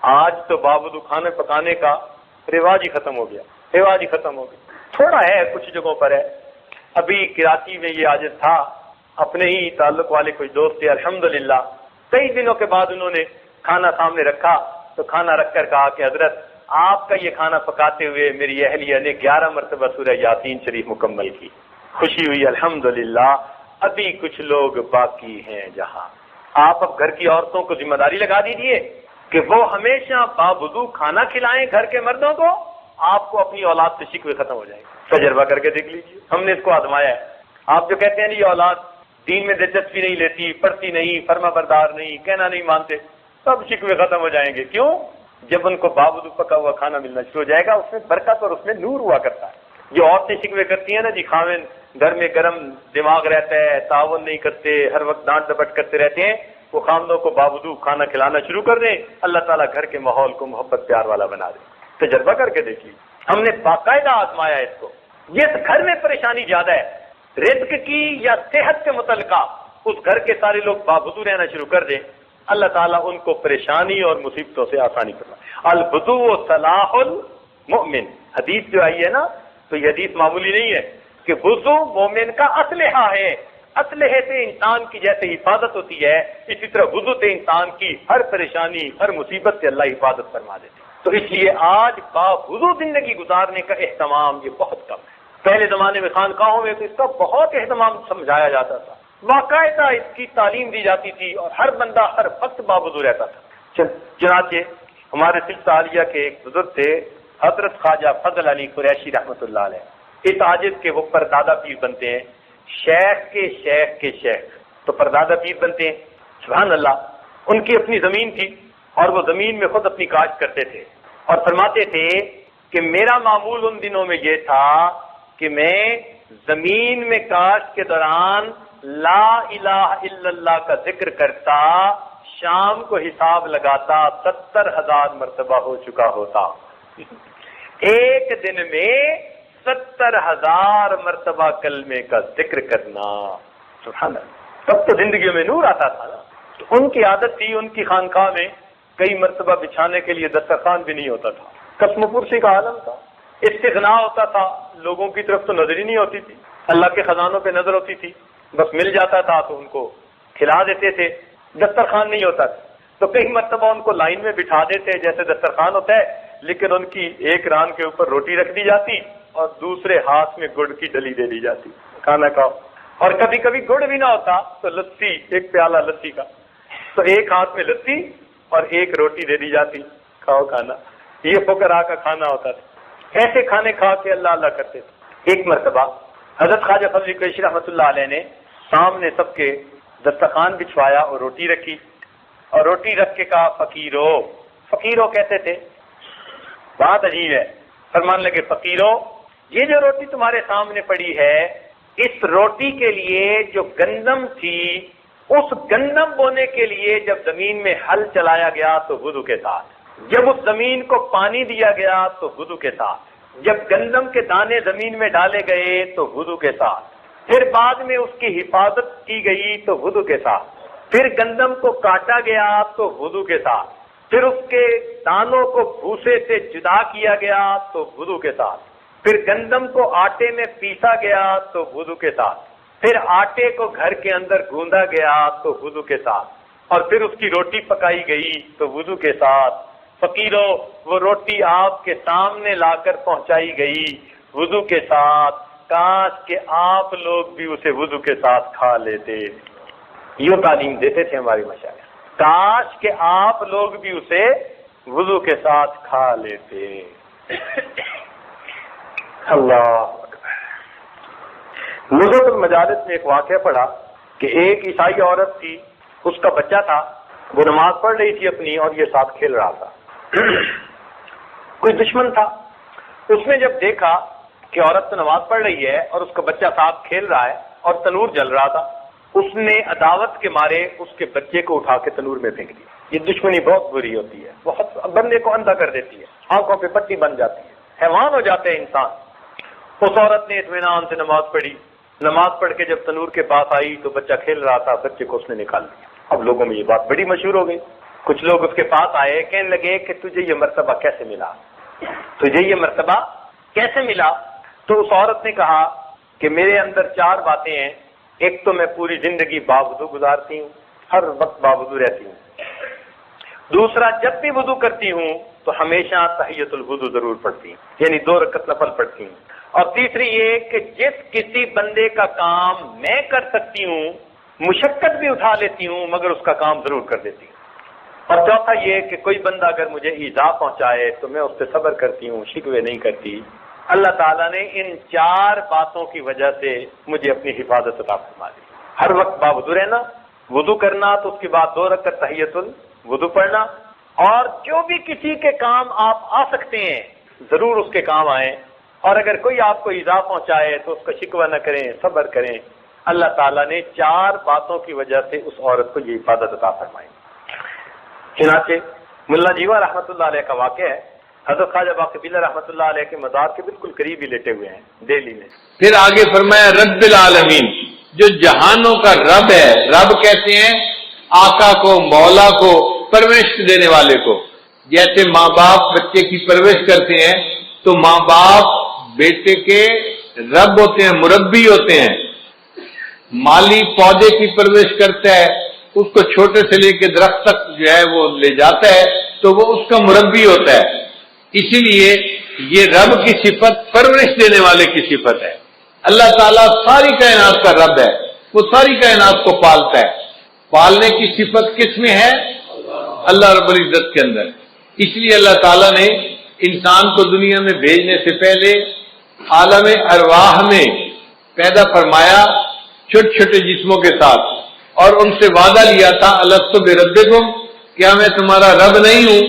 آج تو باوضو کھانے پکانے کا رواج ہی ختم ہو گیا، رواج ہی ختم ہو گیا۔ تھوڑا ہے کچھ جگہوں پر ہے، ابھی کراچی میں یہ عادت تھا، اپنے ہی تعلق والے کچھ دوست تھے، الحمدللہ کئی دنوں کے بعد انہوں نے کھانا سامنے رکھا تو کھانا رکھ کر کہا کہ حضرت آپ کا یہ کھانا پکاتے ہوئے میری اہلیہ نے 11 مرتبہ سورہ یاسین شریف مکمل کی۔ خوشی ہوئی الحمدللہ، ابھی کچھ لوگ باقی ہیں جہاں۔ آپ اب گھر کی عورتوں کو ذمہ داری لگا دیجیے کہ وہ ہمیشہ باوضو کھانا کھلائیں گھر کے مردوں کو، آپ کو اپنی اولاد سے شکوے ختم ہو جائیں گے۔ تجربہ کر کے دیکھ لیجیے، ہم نے اس کو آزمایا ہے۔ آپ جو کہتے ہیں یہ اولاد دین میں دلچسپی نہیں لیتی، پڑھتی نہیں، فرما بردار نہیں، کہنا نہیں مانتے، سب شکوے ختم ہو جائیں گے۔ کیوں؟ جب ان کو باوضو پکا ہوا کھانا ملنا شروع ہو جائے گا، اس میں برکت اور اس میں نور ہوا کرتا ہے۔ جو عورتیں شکوے کرتی ہیں نا جی خاوند گھر میں گرم دماغ رہتا ہے، تعاون نہیں کرتے، ہر وقت ڈانٹ ڈپٹ کرتے رہتے ہیں، وہ خاوندوں کو باوضو کھانا کھلانا شروع کر دیں، اللہ تعالیٰ گھر کے ماحول کو محبت پیار والا بنا دے۔ تجربہ کر کے دیکھیے، ہم نے باقاعدہ آزمایا اس کو۔ جس گھر میں پریشانی زیادہ ہے رزق کی یا صحت کے متعلقہ، اس گھر کے سارے لوگ باوضو رہنا شروع کر دیں، اللہ تعالیٰ ان کو پریشانی اور مصیبتوں سے آسانی فرمائے۔ الوضو صلاح المؤمن، حدیث جو آئی ہے نا، تو یہ حدیث معمولی نہیں ہے کہ وضو مومن کا اسلحہ ہے۔ اسلحے سے انسان کی جیسے حفاظت ہوتی ہے، اسی طرح وضو سے انسان کی ہر پریشانی ہر مصیبت سے اللہ حفاظت فرما دیتے۔ تو اس لیے آج باوضو زندگی گزارنے کا اہتمام یہ بہت کم ہے۔ پہلے زمانے میں خانقاہوں میں تو اس کا بہت اہتمام سمجھایا جاتا تھا، باقاعدہ اس کی تعلیم دی جاتی تھی اور ہر بندہ ہر وقت باوضو رہتا تھا۔ چنانچہ ہمارے سلسلہ عالیہ کے ایک بزرگ تھے حضرت خواجہ فضل علی قریشی رحمۃ اللہ علیہ، اس عاجز کے وہ پردادا پیر بنتے ہیں، شیخ کے شیخ کے شیخ تو پردادا پیر بنتے ہیں۔ سبحان اللہ، ان کی اپنی زمین تھی اور وہ زمین میں خود اپنی کاشت کرتے تھے، اور فرماتے تھے کہ میرا معمول ان دنوں میں یہ تھا کہ میں زمین میں کاشت کے دوران لا الہ الا اللہ کا ذکر کرتا، شام کو حساب لگاتا 70,000 مرتبہ ہو چکا ہوتا۔ ایک دن میں 70,000 مرتبہ کلمے کا ذکر کرنا، سبحان اللہ، تب تو زندگی میں نور آتا تھا نا۔ ان کی عادت تھی، ان کی خانقاہ میں کئی مرتبہ بچھانے کے لیے دسترخوان بھی نہیں ہوتا تھا، قسم پرسی کا عالم تھا، استغنا ہوتا تھا، لوگوں کی طرف تو نظر ہی نہیں ہوتی تھی، اللہ کے خزانوں پہ نظر ہوتی تھی، بس مل جاتا تھا تو ان کو کھلا دیتے تھے، دسترخوان نہیں ہوتا تھا تو کئی مرتبہ ان کو لائن میں بٹھا دیتے جیسے دسترخوان ہوتا ہے، لیکن ان کی ایک ران کے اوپر روٹی رکھ دی جاتی اور دوسرے ہاتھ میں گڑ کی ڈلی دے دی جاتی، کھانا کھاؤ، اور کبھی کبھی گڑ بھی نہ ہوتا تو لسی، ایک پیالہ لسی کا، تو ایک ہاتھ میں لسی اور ایک روٹی دے دی جاتی، کھاؤ کھانا، یہ فقراء کا کھانا ہوتا تھا۔ ایسے کھانے کھا کے اللہ اللہ کرتے تھے۔ ایک مرتبہ حضرت خواجہ فضل قریشی رحمۃ اللہ علیہ نے سامنے سب کے دسترخوان بچھوایا اور روٹی رکھی، اور روٹی رکھ کے کہا فقیرو، فقیرو کہتے تھے، بات عجیب ہے، فرمان لگے فقیرو، یہ جو روٹی تمہارے سامنے پڑی ہے، اس روٹی کے لیے جو گندم تھی، اس گندم بونے کے لیے جب زمین میں ہل چلایا گیا تو وضو کے ساتھ، جب اس زمین کو پانی دیا گیا تو وضو کے ساتھ، جب گندم کے دانے زمین میں ڈالے گئے تو وضو کے ساتھ، پھر بعد میں اس کی حفاظت کی گئی تو وضو کے ساتھ، پھر گندم کو کاٹا گیا تو وضو کے ساتھ، پھر اس کے دانوں کو بھوسے سے جدا کیا گیا تو وضو کے ساتھ، پھر گندم کو آٹے میں پیسا گیا تو وضو کے ساتھ، پھر آٹے کو گھر کے اندر گوندا گیا تو وضو کے ساتھ، اور پھر اس کی روٹی پکائی گئی تو وضو کے ساتھ۔ فقیرو، وہ روٹی آپ کے سامنے لا کر پہنچائی گئی وضو کے ساتھ، کاش کہ آپ لوگ بھی اسے وضو کے ساتھ کھا لیتے۔ یہ تعلیم دیتے تھے ہماری مشائخ، کاش کہ آپ لوگ بھی اسے وضو کے ساتھ کھا لیتے۔ اللہ اکبر۔ نزول المجالس میں ایک واقعہ پڑھا کہ ایک عیسائی عورت تھی، اس کا بچہ تھا، وہ نماز پڑھ رہی تھی اپنی اور یہ ساتھ کھیل رہا تھا۔ کوئی دشمن تھا، اس نے جب دیکھا کہ عورت تو نماز پڑھ رہی ہے اور اس کا بچہ ساتھ کھیل رہا ہے اور تنور جل رہا تھا، اس نے عداوت کے مارے اس کے بچے کو اٹھا کے تنور میں پھینک دیا۔ یہ دشمنی بہت بری ہوتی ہے، بہت بندے کو اندھا کر دیتی ہے، آنکھوں پہ پٹی بن جاتی ہے، حیوان ہو جاتے ہیں انسان۔ اس عورت نے اطمینان سے نماز پڑھی، نماز پڑھ کے جب تنور کے پاس آئی تو بچہ کھیل رہا تھا، بچے کو اس نے نکال دیا۔ اب لوگوں میں یہ بات بڑی مشہور ہو گئی، کچھ لوگ اس کے پاس آئے، کہنے لگے کہ تجھے یہ مرتبہ کیسے ملا، تجھے یہ مرتبہ کیسے ملا؟ تو اس عورت نے کہا کہ میرے اندر 4 باتیں ہیں، ایک تو میں پوری زندگی باوضو گزارتی ہوں، ہر وقت باوضو رہتی ہوں، دوسرا جب بھی وضو کرتی ہوں تو ہمیشہ تحیۃ الوضو ضرور پڑھتی ہوں، یعنی 2 رکعت نفل پڑھتی ہوں، اور تیسری یہ کہ جس کسی بندے کا کام میں کر سکتی ہوں، مشقت بھی اٹھا لیتی ہوں مگر اس کا کام ضرور کر دیتی ہوں، اور چوتھا یہ کہ کوئی بندہ اگر مجھے ایذا پہنچائے تو میں اس پہ صبر کرتی ہوں، شکوے نہیں کرتی۔ اللہ تعالیٰ نے ان 4 باتوں کی وجہ سے مجھے اپنی حفاظت عطا فرما دی۔ ہر وقت باوضو رہنا، وضو کرنا، تو اس کے بعد 2 رکعت تحیۃ الوضو پڑھنا، اور جو بھی کسی کے کام آپ آ سکتے ہیں ضرور اس کے کام آئیں، اور اگر کوئی آپ کو ایذا پہنچائے تو اس کا شکوہ نہ کریں، صبر کریں۔ اللہ تعالیٰ نے 4 باتوں کی وجہ سے اس عورت کو یہ حفاظت عطا فرمائی۔ چنانچہ ملا جیوا رحمۃ اللہ علیہ کا واقعہ ہے، حضرت خواجہ باقی بلّہ رحمۃ اللہ علیہ کے مزار کے بالکل قریب ہی لیٹے ہوئے ہیں دہلی میں۔ پھر آگے فرمایا رب العالمین، جو جہانوں کا رب ہے، رب کہتے ہیں آقا کو، مولا کو، پرورش دینے والے کو۔ جیسے ماں باپ بچے کی پرورش کرتے ہیں تو ماں باپ بیٹے کے رب ہوتے ہیں، مربی ہوتے ہیں۔ مالی پودے کی پرورش کرتا ہے، اس کو چھوٹے سے لے کے درخت تک جو ہے وہ لے جاتا ہے تو وہ اس کا مربی ہوتا ہے۔ اسی لیے یہ رب کی صفت پرورش دینے والے کی صفت ہے۔ اللہ تعالیٰ ساری کائنات کا رب ہے، وہ ساری کائنات کو پالتا ہے۔ پالنے کی صفت کس میں ہے؟ اللہ رب العزت کے اندر. اس لیے اللہ تعالیٰ نے انسان کو دنیا میں بھیجنے سے پہلے عالم ارواح میں پیدا فرمایا چھوٹے چھوٹے جسموں کے ساتھ، اور ان سے وعدہ لیا تھا الست بربکم، کیا میں تمہارا رب نہیں ہوں؟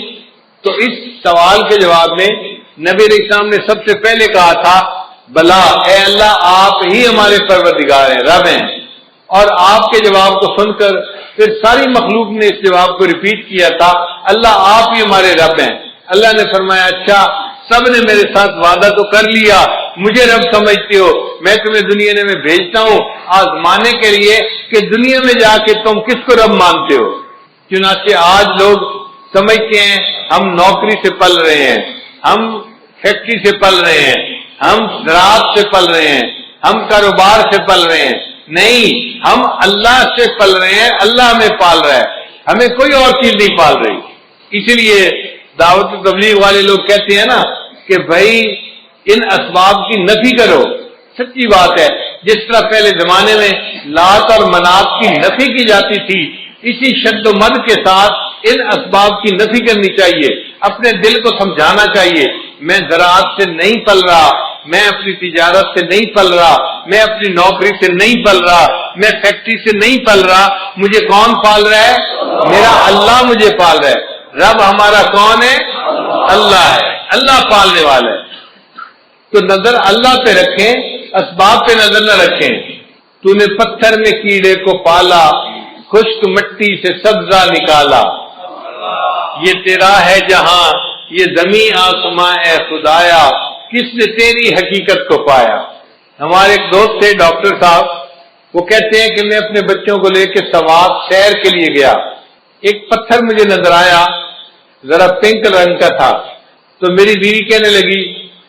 تو اس سوال کے جواب میں نبی علیہ السلام نے سب سے پہلے کہا تھا بلا، اے اللہ آپ ہی ہمارے پروردگار ہیں، رب ہیں. اور آپ کے جواب کو سن کر پھر ساری مخلوق نے اس جواب کو ریپیٹ کیا تھا اللہ آپ ہی ہمارے رب ہیں. اللہ نے فرمایا اچھا سب نے میرے ساتھ وعدہ تو کر لیا، مجھے رب سمجھتے ہو، میں تمہیں دنیا میں بھیجتا ہوں آزمانے کے لیے کہ دنیا میں جا کے تم کس کو رب مانتے ہو. چنانچہ آج لوگ سمجھتے ہیں ہم نوکری سے پل رہے ہیں، ہم فیکٹری سے پل رہے ہیں، ہم زراعت سے پل رہے ہیں، ہم کاروبار سے پل رہے ہیں. نہیں، ہم اللہ سے پل رہے ہیں، اللہ ہمیں پال رہا ہے، ہمیں کوئی اور چیز نہیں پال رہی. اسی لیے دعوت و تبلیغ والے لوگ کہتے ہیں نا کہ بھائی ان اسباب کی نفی کرو. سچی بات ہے، جس طرح پہلے زمانے میں لات اور منات کی نفی کی جاتی تھی، اسی شد و مد کے ساتھ ان اسباب کی نفی کرنی چاہیے. اپنے دل کو سمجھانا چاہیے میں زراعت سے نہیں پل رہا، میں اپنی تجارت سے نہیں پل رہا، میں اپنی نوکری سے نہیں پل رہا، میں فیکٹری سے نہیں پل رہا. مجھے کون پال رہا ہے؟ میرا اللہ مجھے پال رہا ہے. رب ہمارا کون ہے؟ اللہ ہے، اللہ پالنے والا ہے. تو نظر اللہ پہ رکھیں، اسباب پہ نظر نہ رکھیں. تو نے پتھر میں کیڑے کو پالا، خشک مٹی سے سبزہ نکالا. یہ تیرا ہے جہاں، یہ زمین آسماں اے خدایا، کس نے تیری حقیقت کو پایا. ہمارے ایک دوست تھے ڈاکٹر صاحب، وہ کہتے ہیں کہ میں اپنے بچوں کو لے کے سوات سیر کے لیے گیا، ایک پتھر مجھے نظر آیا ذرا پنک رنگ کا تھا. تو میری بیوی کہنے لگی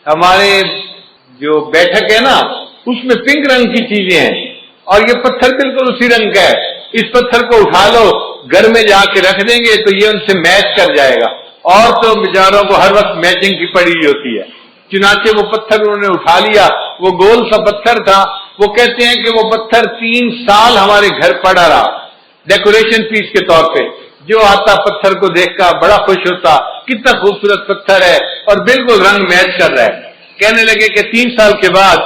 ہمارے جو بیٹھک ہے نا اس میں پنک رنگ کی چیزیں ہیں اور یہ پتھر بالکل اسی رنگ کا ہے، اس پتھر کو اٹھا لو گھر میں جا کے رکھ دیں گے تو یہ ان سے میچ کر جائے گا. اور تو بیچاروں کو ہر وقت میچنگ کی پڑی ہوئی ہوتی ہے. چنانچہ وہ پتھر انہوں نے اٹھا لیا، وہ گول سا پتھر تھا. وہ کہتے ہیں کہ وہ پتھر 3 سال ہمارے گھر پڑا رہا ڈیکوریشن پیس کے طور پہ. جو آتا پتھر کو دیکھ کر بڑا خوش ہوتا، کتنا خوبصورت پتھر ہے اور بالکل رنگ میچ کر رہا ہے. کہنے لگے کہ 3 سال کے بعد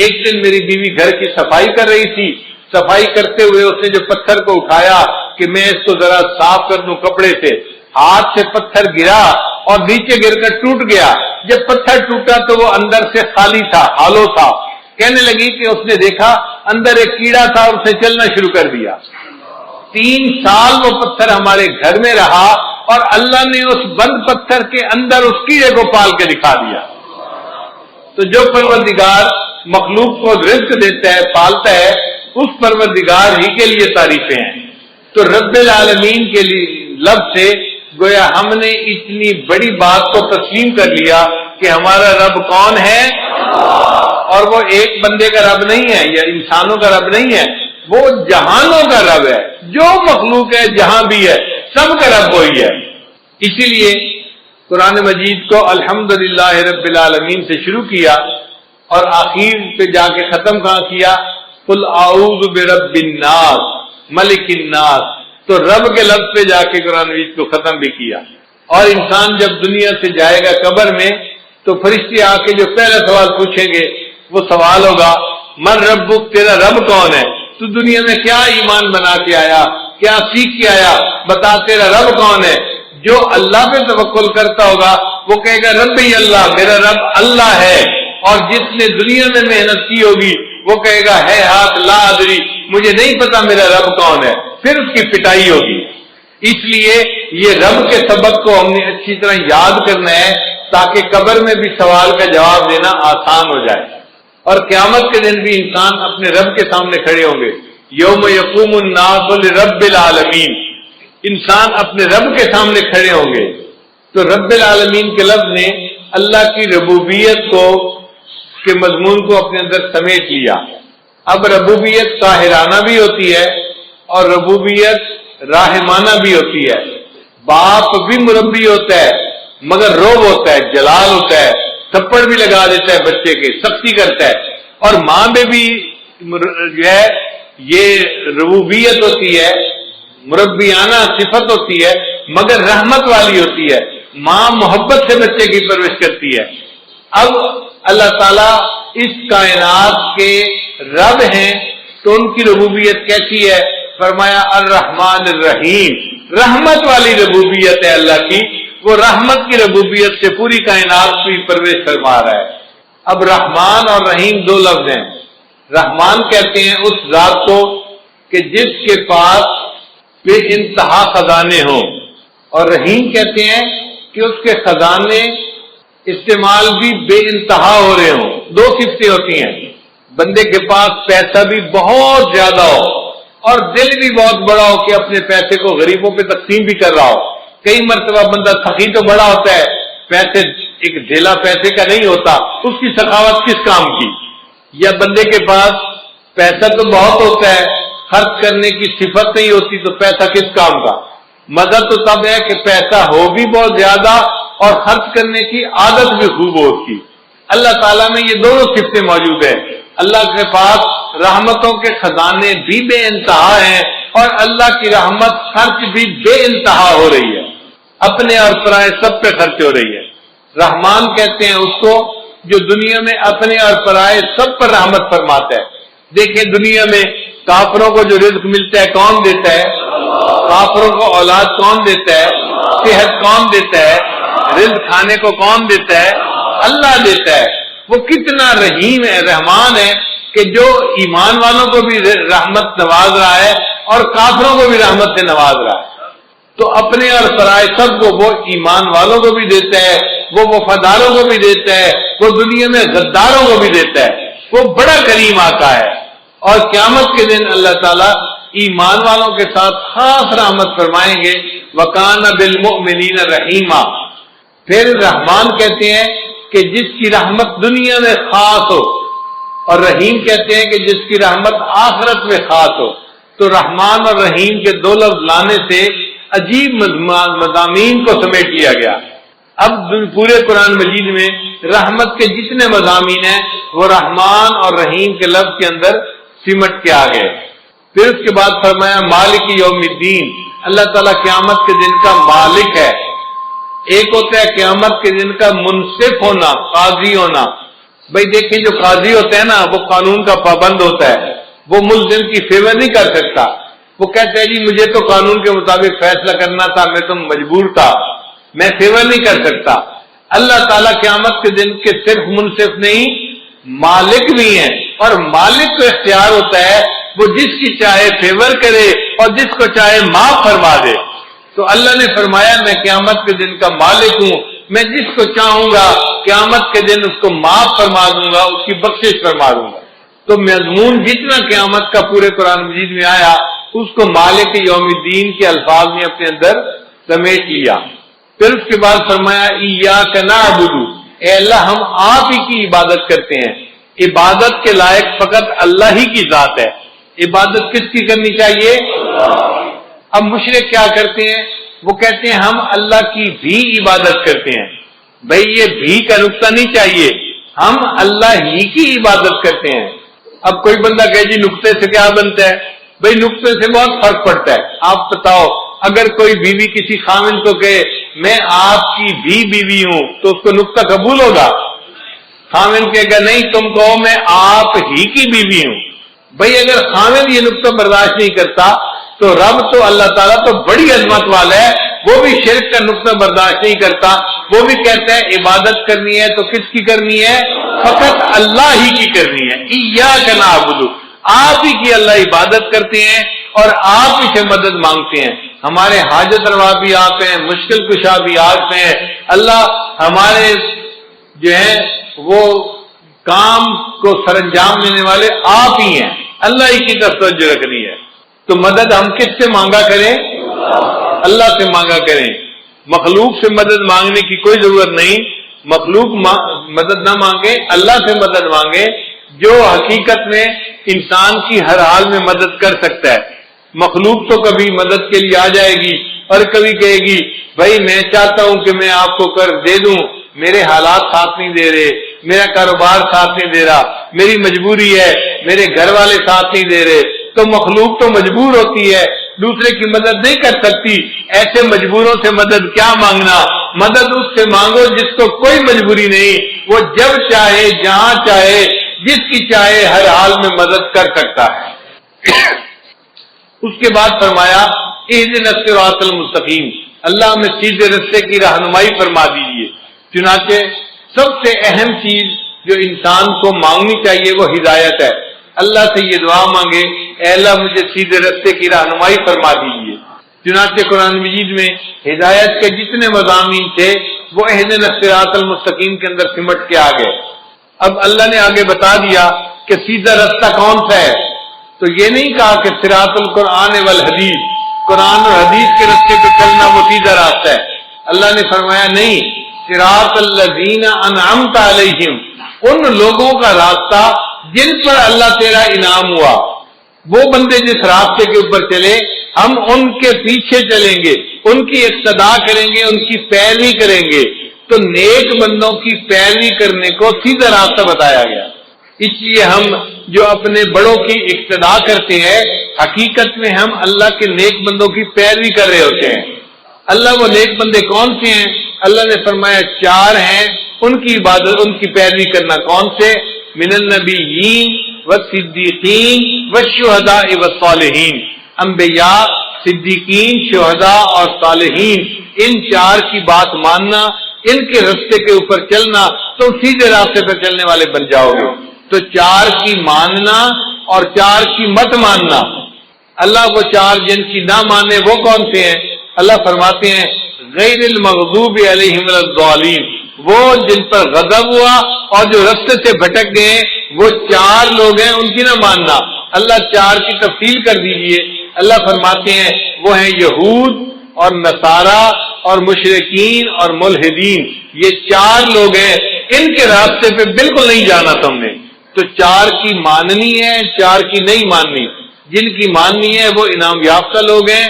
ایک دن میری بیوی گھر کی صفائی کر رہی تھی، صفائی کرتے ہوئے اس نے جو پتھر کو اٹھایا کہ میں اس کو ذرا صاف کر دوں کپڑے سے، ہاتھ سے پتھر گرا اور نیچے گر کر ٹوٹ گیا. جب پتھر ٹوٹا تو وہ اندر سے خالی تھا، ہالو تھا. کہنے لگی کہ اس نے دیکھا اندر ایک کیڑا تھا اور اسے چلنا شروع کر دیا. 3 سال وہ پتھر ہمارے گھر میں رہا اور اللہ نے اس بند پتھر کے اندر اس کیڑے کو پال کے دکھا دیا. تو جو پروردگار مخلوق کو رزق دیتا ہے، پالتا ہے، اس پروردگار ہی کے لیے تعریفیں ہیں. تو رب العالمین کے لیے لفظ سے گویا ہم نے اتنی بڑی بات کو تسلیم کر لیا کہ ہمارا رب کون ہے، اور وہ ایک بندے کا رب نہیں ہے یا انسانوں کا رب نہیں ہے، وہ جہانوں کا رب ہے. جو مخلوق ہے جہاں بھی ہے سب کا رب وہی ہے. اسی لیے قرآن مجید کو الحمدللہ رب العالمین سے شروع کیا اور آخر پہ جا کے ختم کہاں کیا؟ قل اعوذ برب الناس ملک الناس. تو رب کے لفظ پہ جا کے قرآن مجید کو ختم بھی کیا. اور انسان جب دنیا سے جائے گا قبر میں تو فرشتے آ کے جو پہلا سوال پوچھیں گے وہ سوال ہوگا من ربک، تیرا رب کون ہے؟ تو دنیا میں کیا ایمان بنا کے آیا، کیا سیکھ کے آیا، بتا تیرا رب کون ہے. جو اللہ پہ توکل کرتا ہوگا وہ کہے گا ربی اللہ، میرا رب اللہ ہے. اور جس نے دنیا میں محنت کی ہوگی وہ کہے گا ہے ہاتھ لا ادری، مجھے نہیں پتا میرا رب کون ہے. پھر اس کی پٹائی ہوگی. اس لیے یہ رب کے سبق کو ہم نے اچھی طرح یاد کرنا ہے تاکہ قبر میں بھی سوال کا جواب دینا آسان ہو جائے. اور قیامت کے دن بھی انسان اپنے رب کے سامنے کھڑے ہوں گے. یوم یقوم الناس لرب العالمین، انسان اپنے رب کے سامنے کھڑے ہوں گے. تو رب العالمین کے لفظ نے اللہ کی ربوبیت کو کے مضمون کو اپنے اندر سمیٹ لیا. اب ربوبیت قاہرانہ بھی ہوتی ہے اور ربوبیت راحمانہ بھی ہوتی ہے. باپ بھی مربی ہوتا ہے مگر روب ہوتا ہے، جلال ہوتا ہے، تھپڑ بھی لگا دیتا ہے بچے کے، سختی کرتا ہے. اور ماں میں بھی جو ہے یہ ربوبیت ہوتی ہے، مربیانہ صفت ہوتی ہے، مگر رحمت والی ہوتی ہے. ماں محبت سے بچے کی پرورش کرتی ہے. اب اللہ تعالیٰ اس کائنات کے رب ہیں تو ان کی ربوبیت کیسی ہے؟ فرمایا الرحمن الرحیم، رحمت والی ربوبیت ہے اللہ کی. وہ رحمت کی ربوبیت سے پوری کائنات کی پرورش فرما رہا ہے. اب رحمان اور رحیم دو لفظ ہیں. رحمان کہتے ہیں اس ذات کو کہ جس کے پاس بے انتہا خزانے ہوں، اور رحیم کہتے ہیں کہ اس کے خزانے استعمال بھی بے انتہا ہو رہے ہوں. دو صفتیں ہوتی ہیں، بندے کے پاس پیسہ بھی بہت زیادہ ہو اور دل بھی بہت بڑا ہو کہ اپنے پیسے کو غریبوں پہ تقسیم بھی کر رہا ہو. کئی مرتبہ بندہ سخی تو بڑا ہوتا ہے، پیسے ایک ڈھیلا پیسے کا نہیں ہوتا، اس کی سخاوت کس کام کی؟ یا بندے کے پاس پیسہ تو بہت ہوتا ہے، خرچ کرنے کی صفت نہیں ہوتی تو پیسہ کس کام کا؟ مزہ تو تب ہے کہ پیسہ ہو بھی بہت زیادہ اور خرچ کرنے کی عادت بھی خوب ہوتی. اللہ تعالیٰ میں یہ دونوں صفتیں موجود ہیں. اللہ کے پاس رحمتوں کے خزانے بھی بے انتہا ہیں اور اللہ کی رحمت خرچ بھی بے انتہا ہو رہی ہے، اپنے اور پرائے سب پہ خرچ ہو رہی ہے. رحمان کہتے ہیں اس کو جو دنیا میں اپنے اور پرائے سب پر رحمت فرماتا ہے. دیکھیں دنیا میں کافروں کو جو رزق ملتا ہے کون دیتا ہے؟ کافروں کو اولاد کون دیتا ہے؟ صحت کون دیتا ہے؟ رزق کھانے کو کون دیتا ہے؟ اللہ دیتا ہے. وہ کتنا رحیم ہے، رحمان ہے کہ جو ایمان والوں کو بھی رحمت نواز رہا ہے اور کافروں کو بھی رحمت سے نواز رہا ہے. تو اپنے اور پرائے سب کو وہ ایمان والوں کو بھی دیتا ہے، وہ وفاداروں کو بھی دیتا ہے، وہ دنیا میں غداروں کو بھی دیتا ہے. وہ بڑا کریم آقا ہے. اور قیامت کے دن اللہ تعالیٰ ایمان والوں کے ساتھ خاص رحمت فرمائیں گے. وَكَانَ بِالْمُؤْمِنِينَ رَحِيمًا. پھر رحمان کہتے ہیں کہ جس کی رحمت دنیا میں خاص ہو، اور رحیم کہتے ہیں کہ جس کی رحمت آخرت میں خاص ہو. تو رحمان اور رحیم کے دو لفظ لانے سے عجیب مضامین کو سمیٹ لیا گیا. اب پورے قرآن مجید میں رحمت کے جتنے مضامین ہیں وہ رحمان اور رحیم کے لفظ کے اندر سمٹ کے آ گئے. پھر اس کے بعد فرمایا مالک یوم الدین. اللہ تعالیٰ قیامت کے دن کا مالک ہے. ایک ہوتا ہے قیامت کے دن کا منصف ہونا، قاضی ہونا. بھائی دیکھیں جو قاضی ہوتا ہے نا وہ قانون کا پابند ہوتا ہے، وہ ملزم کی فیور نہیں کر سکتا. وہ کہتا ہے جی مجھے تو قانون کے مطابق فیصلہ کرنا تھا، میں تو مجبور تھا، میں فیور نہیں کر سکتا. اللہ تعالیٰ قیامت کے دن کے صرف منصف نہیں مالک بھی ہیں، اور مالک کو اختیار ہوتا ہے وہ جس کی چاہے فیور کرے اور جس کو چاہے معاف فرما دے. تو اللہ نے فرمایا میں قیامت کے دن کا مالک ہوں، میں جس کو چاہوں گا قیامت کے دن اس کو معاف فرما دوں گا، اس کی بخشش فرما دوں گا. تو مضمون جتنا قیامت کا پورے قرآن مجید میں آیا اس کو مالک یوم الدین کے الفاظ میں اپنے اندر سمیٹ لیا. پھر اس کے بعد فرمایا ایاک نعبد، اے اللہ ہم آپ ہی کی عبادت کرتے ہیں. عبادت کے لائق فقط اللہ ہی کی ذات ہے. عبادت کس کی کرنی چاہیے؟ اب مشرک کیا کرتے ہیں؟ وہ کہتے ہیں ہم اللہ کی بھی عبادت کرتے ہیں. بھائی یہ بھی کا نقطہ نہیں چاہیے، ہم اللہ ہی کی عبادت کرتے ہیں. اب کوئی بندہ کہے جی نقطے سے کیا بنتا ہے؟ بھائی نقطے سے بہت فرق پڑتا ہے. آپ بتاؤ اگر کوئی بیوی کسی خاوند کو کہے میں آپ کی بھی بیوی ہوں تو اس کو نقطہ قبول ہوگا؟ خاوند کہے گا نہیں تم کہو میں آپ ہی کی بیوی ہوں. بھائی اگر خاوند یہ نقطہ برداشت نہیں کرتا تو رب تو اللہ تعالیٰ تو بڑی عظمت والا ہے، وہ بھی شرک کا نقطہ برداشت نہیں کرتا. وہ بھی کہتا ہے عبادت کرنی ہے تو کس کی کرنی ہے؟ فقط اللہ ہی کی کرنی ہے. ایاک نعبد، آپ ہی کی اللہ عبادت کرتے ہیں اور آپ ہی سے مدد مانگتے ہیں. ہمارے حاجت روا بھی آپ ہیں، مشکل کشا بھی آپ ہیں. اللہ ہمارے جو ہیں وہ کام کو سر انجام دینے والے آپ ہی ہیں. اللہ ہی کی طرف توجہ رکھنی ہے. تو مدد ہم کس سے مانگا کریں؟ اللہ سے مانگا کریں. مخلوق سے مدد مانگنے کی کوئی ضرورت نہیں. مخلوق مدد نہ مانگے، اللہ سے مدد مانگے جو حقیقت میں انسان کی ہر حال میں مدد کر سکتا ہے. مخلوق تو کبھی مدد کے لیے آ جائے گی اور کبھی کہے گی بھائی میں چاہتا ہوں کہ میں آپ کو قرض دے دوں، میرے حالات ساتھ نہیں دے رہے، میرا کاروبار ساتھ نہیں دے رہا، میری مجبوری ہے، میرے گھر والے ساتھ نہیں دے رہے. تو مخلوق تو مجبور ہوتی ہے، دوسرے کی مدد نہیں کر سکتی، ایسے مجبوروں سے مدد کیا مانگنا، مدد اس سے مانگو جس کو کوئی مجبوری نہیں، وہ جب چاہے جہاں چاہے جس کی چاہے ہر حال میں مدد کر سکتا ہے۔ اس کے بعد فرمایا اہدنا الصراط المستقیم، اللہ ہمیں سیدھے راستے کی رہنمائی فرما دیجیے۔ چنانچہ سب سے اہم چیز جو انسان کو مانگنی چاہیے وہ ہدایت ہے۔ اللہ سے یہ دعا مانگے، اے اللہ مجھے سیدھے راستے کی رہنمائی فرما دیجیے۔ چنانچہ قرآن مجید میں ہدایت کے جتنے مضامین تھے وہ اہدنا الصراط المستقیم کے اندر سمٹ کے آ گئے۔ اب اللہ نے آگے بتا دیا کہ سیدھا راستہ کون سا ہے، تو یہ نہیں کہا کہ صراط القرآن والحدیث، قرآن اور حدیث کے راستے پہ چلنا وہ سیدھا راستہ ہے۔ اللہ نے فرمایا نہیں، صراط الذین انعمت علیہم، ان لوگوں کا راستہ جن پر اللہ تیرا انعام ہوا، وہ بندے جس راستے کے اوپر چلے ہم ان کے پیچھے چلیں گے، ان کی اقتداء کریں گے، ان کی پیروی کریں گے۔ تو نیک بندوں کی پیروی کرنے کو سیدھا راستہ بتایا گیا۔ اس لیے ہم جو اپنے بڑوں کی اقتداء کرتے ہیں حقیقت میں ہم اللہ کے نیک بندوں کی پیروی کر رہے ہوتے ہیں۔ اللہ وہ نیک بندے کون سے ہیں؟ اللہ نے فرمایا 4 ہیں، ان کی عبادت ان کی پیروی کرنا۔ کون سے؟ من النبیین والصدیقین والشہداء والصالحین، انبیاء، صدیقین، شہداء اور صالحین، ان 4 کی بات ماننا، ان کے راستے کے اوپر چلنا، تو سیدھے راستے پر چلنے والے بن جاؤ گے۔ تو 4 کی ماننا اور 4 کی مت ماننا۔ اللہ وہ 4 جن کی نہ مانے وہ کون سے ہیں؟ اللہ فرماتے ہیں غیر المغضوب علیہم ولا الضالین، وہ جن پر غضب ہوا اور جو راستے سے بھٹک گئے وہ 4 لوگ ہیں، ان کی نہ ماننا۔ اللہ 4 کی تفصیل کر دیجئے۔ اللہ فرماتے ہیں وہ ہیں یہود اور نصارہ اور مشرکین اور ملحدین، یہ 4 لوگ ہیں، ان کے راستے پہ بالکل نہیں جانا تم نے۔ تو 4 کی ماننی ہے، 4 کی نہیں ماننی۔ جن کی ماننی ہے وہ انعام یافتہ لوگ ہیں،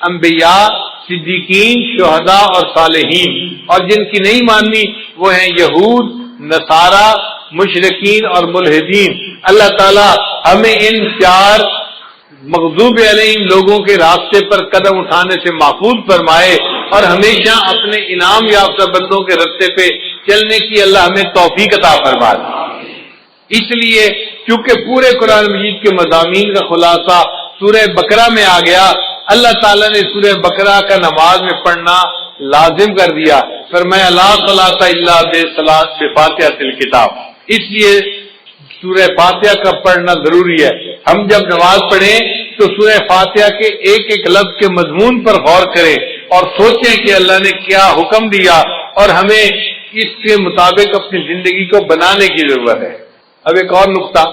انبیاء، صدیقین، شہداء اور صالحین، اور جن کی نہیں ماننی وہ ہیں یہود، نصارہ، مشرکین اور ملحدین۔ اللہ تعالیٰ ہمیں ان 4 مغضوب علیہم لوگوں کے راستے پر قدم اٹھانے سے محفوظ فرمائے اور ہمیشہ اپنے انعام یافتہ بندوں کے راستے پہ چلنے کی اللہ ہمیں توفیق عطا فرمائے۔ اس لیے چونکہ پورے قرآن مجید کے مضامین کا خلاصہ سورہ بقرہ میں آ گیا، اللہ تعالیٰ نے سورہ بقرہ کا نماز میں پڑھنا لازم کر دیا، فرمایا لا صلاۃ الا بفاتحۃ الکتاب۔ اس لیے سورہ فاتحہ کا پڑھنا ضروری ہے۔ ہم جب نماز پڑھیں تو سورہ فاتحہ کے ایک ایک لفظ کے مضمون پر غور کریں اور سوچیں کہ اللہ نے کیا حکم دیا اور ہمیں اس کے مطابق اپنی زندگی کو بنانے کی ضرورت ہے۔ اب ایک اور نقطہ،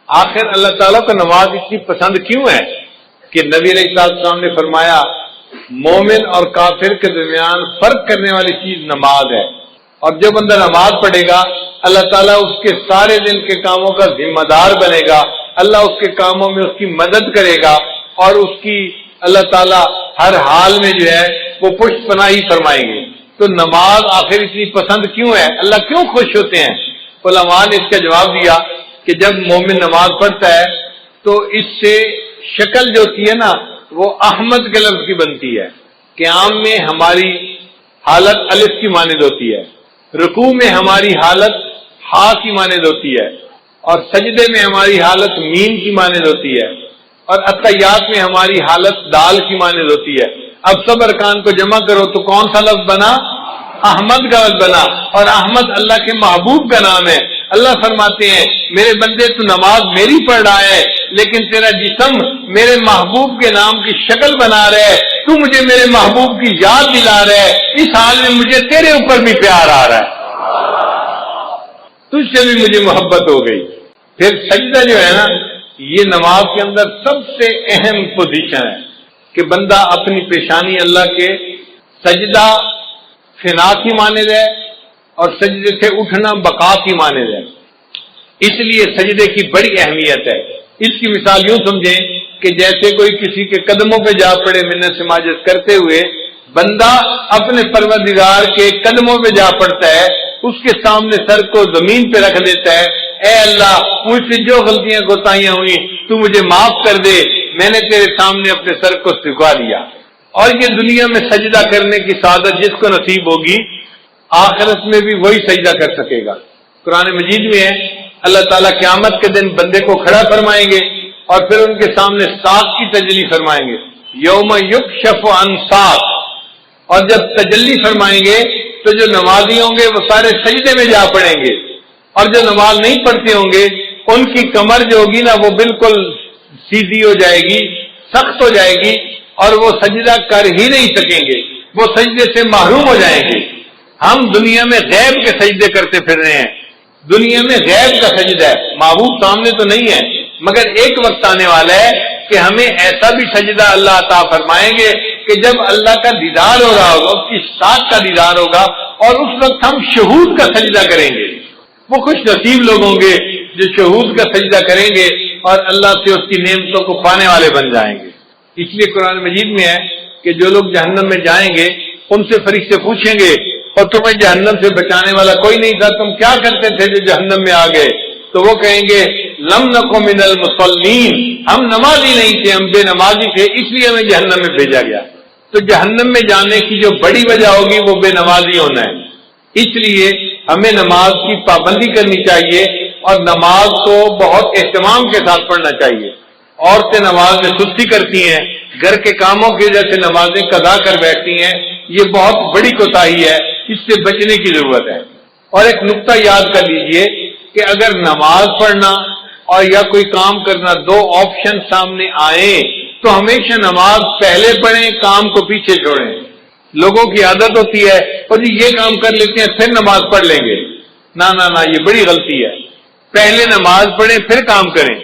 آخر اللہ تعالیٰ کو نماز اتنی پسند کیوں ہے کہ نبی علیہ السلام نے فرمایا مومن اور کافر کے درمیان فرق کرنے والی چیز نماز ہے، اور جو بندہ نماز پڑھے گا اللہ تعالیٰ اس کے سارے دن کے کاموں کا ذمہ دار بنے گا، اللہ اس کے کاموں میں اس کی مدد کرے گا اور اس کی اللہ تعالیٰ ہر حال میں جو ہے وہ پشت پناہی فرمائیں گے۔ تو نماز آخر اتنی پسند کیوں ہے؟ اللہ کیوں خوش ہوتے ہیں؟ علماء نے اس کا جواب دیا کہ جب مومن نماز پڑھتا ہے تو اس سے شکل جو ہوتی ہے نا وہ احمد کے لفظ کی بنتی ہے۔ قیام میں ہماری حالت الف کی مانند ہوتی ہے، رکوع میں ہماری حالت ہا کی مانند ہوتی ہے، اور سجدے میں ہماری حالت میم کی مانند ہوتی ہے، اور اتحیات میں ہماری حالت دال کی مانند ہوتی ہے۔ اب سب ارکان کو جمع کرو تو کون سا لفظ بنا؟ احمد کا لفظ بنا، اور احمد اللہ کے محبوب کا نام ہے۔ اللہ فرماتے ہیں میرے بندے تو نماز میری پڑھ رہا ہے لیکن تیرا جسم میرے محبوب کے نام کی شکل بنا رہا ہے، تو مجھے میرے محبوب کی یاد دلا رہا ہے، اس حال میں مجھے تیرے اوپر بھی پیار آ رہا ہے، تجھ سے بھی مجھے محبت ہو گئی۔ پھر سجدہ جو ہے نا یہ نماز کے اندر سب سے اہم پوزیشن ہے کہ بندہ اپنی پیشانی اللہ کے سجدہ فنا کی مانند ہے اور سجدے سے اٹھنا بقا کی مانند ہے۔ اس لیے سجدے کی بڑی اہمیت ہے۔ اس کی مثال یوں سمجھیں کہ جیسے کوئی کسی کے قدموں پہ جا پڑے منت سماجت کرتے ہوئے، بندہ اپنے پروردگار کے قدموں پہ جا پڑتا ہے، اس کے سامنے سر کو زمین پہ رکھ دیتا ہے، اے اللہ مجھ سے جو غلطیاں کوتاہیاں ہوئی تو مجھے معاف کر دے، میں نے تیرے سامنے اپنے سر کو جھکا دیا. اور یہ دنیا میں سجدہ کرنے کی سعادت جس کو نصیب ہوگی آخرت میں بھی وہی سجدہ کر سکے گا. قرآن مجید میں ہے اللہ تعالیٰ قیامت کے دن بندے کو کھڑا فرمائیں گے اور پھر ان کے سامنے ساق کی تجلی فرمائیں گے. یوم یکشف عن ساق. اور جب تجلی فرمائیں گے تو جو نمازی ہوں گے وہ سارے سجدے میں جا پڑیں گے، اور جو نماز نہیں پڑھتے ہوں گے ان کی کمر جو ہوگی نا وہ بالکل سیدھی ہو جائے گی، سخت ہو جائے گی، اور وہ سجدہ کر ہی نہیں سکیں گے، وہ سجدے سے محروم ہو جائیں گے. ہم دنیا میں غیب کے سجدے کرتے پھر رہے ہیں. دنیا میں غیب کا سجدہ ہے، معبود سامنے تو نہیں ہے، مگر ایک وقت آنے والا ہے کہ ہمیں ایسا بھی سجدہ اللہ عطا فرمائیں گے کہ جب اللہ کا دیدار ہو رہا ہوگا، اس کی ذات کا دیدار ہوگا، اور اس وقت ہم شہود کا سجدہ کریں گے. وہ خوش نصیب لوگ ہوں گے جو شہود کا سجدہ کریں گے اور اللہ سے اس کی نعمتوں کو پانے والے بن جائیں گے. اس لیے قرآن مجید میں ہے کہ جو لوگ جہنم میں جائیں گے ان سے فرشتے پوچھیں گے اور تمہیں جہنم سے بچانے والا کوئی نہیں تھا، تم کیا کرتے تھے جو جہنم میں آ گئے؟ تو وہ کہیں گے لم نکو من المصلین، ہم نمازی نہیں تھے، ہم بے نمازی تھے، اس لیے ہمیں جہنم میں بھیجا گیا. تو جہنم میں جانے کی جو بڑی وجہ ہوگی وہ بے نمازی ہونا ہے. اس لیے ہمیں نماز کی پابندی کرنی چاہیے اور نماز کو بہت اہتمام کے ساتھ پڑھنا چاہیے. عورتیں نماز میں سستی کرتی ہیں، گھر کے کاموں کی وجہ سے نمازیں قضا کر بیٹھتی ہیں، یہ بہت بڑی کوتاہی ہے، اس سے بچنے کی ضرورت ہے. اور ایک نقطہ یاد کر لیجئے کہ اگر نماز پڑھنا اور یا کوئی کام کرنا دو آپشن سامنے آئیں تو ہمیشہ نماز پہلے پڑھیں، کام کو پیچھے چھوڑیں. لوگوں کی عادت ہوتی ہے اور جی یہ کام کر لیتے ہیں پھر نماز پڑھ لیں گے. نہ یہ بڑی غلطی ہے. پہلے نماز پڑھیں پھر کام کریں.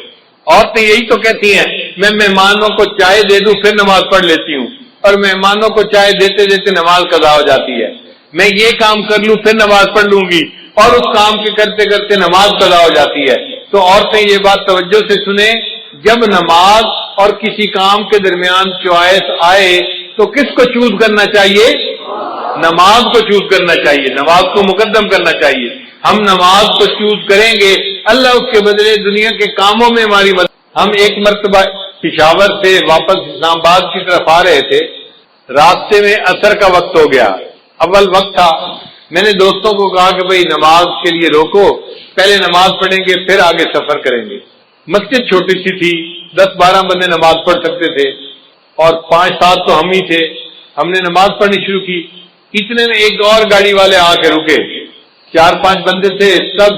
عورتیں یہی تو کہتی ہیں میں مہمانوں کو چائے دے دوں پھر نماز پڑھ لیتی ہوں، اور مہمانوں کو چائے دیتے دیتے نماز قضا ہو جاتی ہے. میں یہ کام کر لوں پھر نماز پڑھ لوں گی، اور اس کام کے کرتے کرتے نماز قضا ہو جاتی ہے. تو عورتیں یہ بات توجہ سے سنیں، جب نماز اور کسی کام کے درمیان چوائس آئے تو کس کو چوز کرنا چاہیے؟ نماز کو چوز کرنا چاہیے، نماز کو مقدم کرنا چاہیے. ہم نماز کو چوز کریں گے، اللہ اس کے بدلے دنیا کے کاموں میں ہماری مدد. ہم ایک مرتبہ پشاور سے واپس اسلام آباد کی طرف آ رہے تھے، راستے میں عصر کا وقت ہو گیا، اول وقت تھا. میں نے دوستوں کو کہا کہ بھئی نماز کے لیے روکو، پہلے نماز پڑھیں گے پھر آگے سفر کریں گے. مسجد چھوٹی سی تھی، 10-12 بندے نماز پڑھ سکتے تھے، اور 5-7 تو ہم ہی تھے. ہم نے نماز پڑھنی شروع کی، اتنے میں ایک اور گاڑی والے آ کے رکے. 4-5 بندے تھے، سب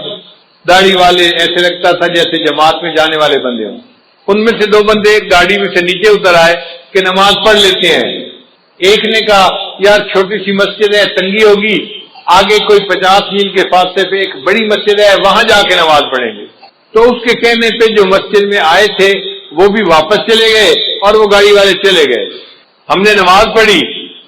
داڑھی والے، ایسے لگتا تھا جیسے جماعت میں جانے والے بندے ہوں. ان میں سے 2 بندے گاڑی میں سے نیچے اتر آئے کہ نماز پڑھ لیتے ہیں. ایک نے کہا یار چھوٹی سی مسجد ہے، تنگی ہوگی، آگے کوئی 50 میل کے فاصلے پہ ایک بڑی مسجد ہے، وہاں جا کے نماز پڑھیں گے. تو اس کے کہنے پہ جو مسجد میں آئے تھے وہ بھی واپس چلے گئے اور وہ گاڑی والے چلے گئے. ہم نے نماز پڑھی،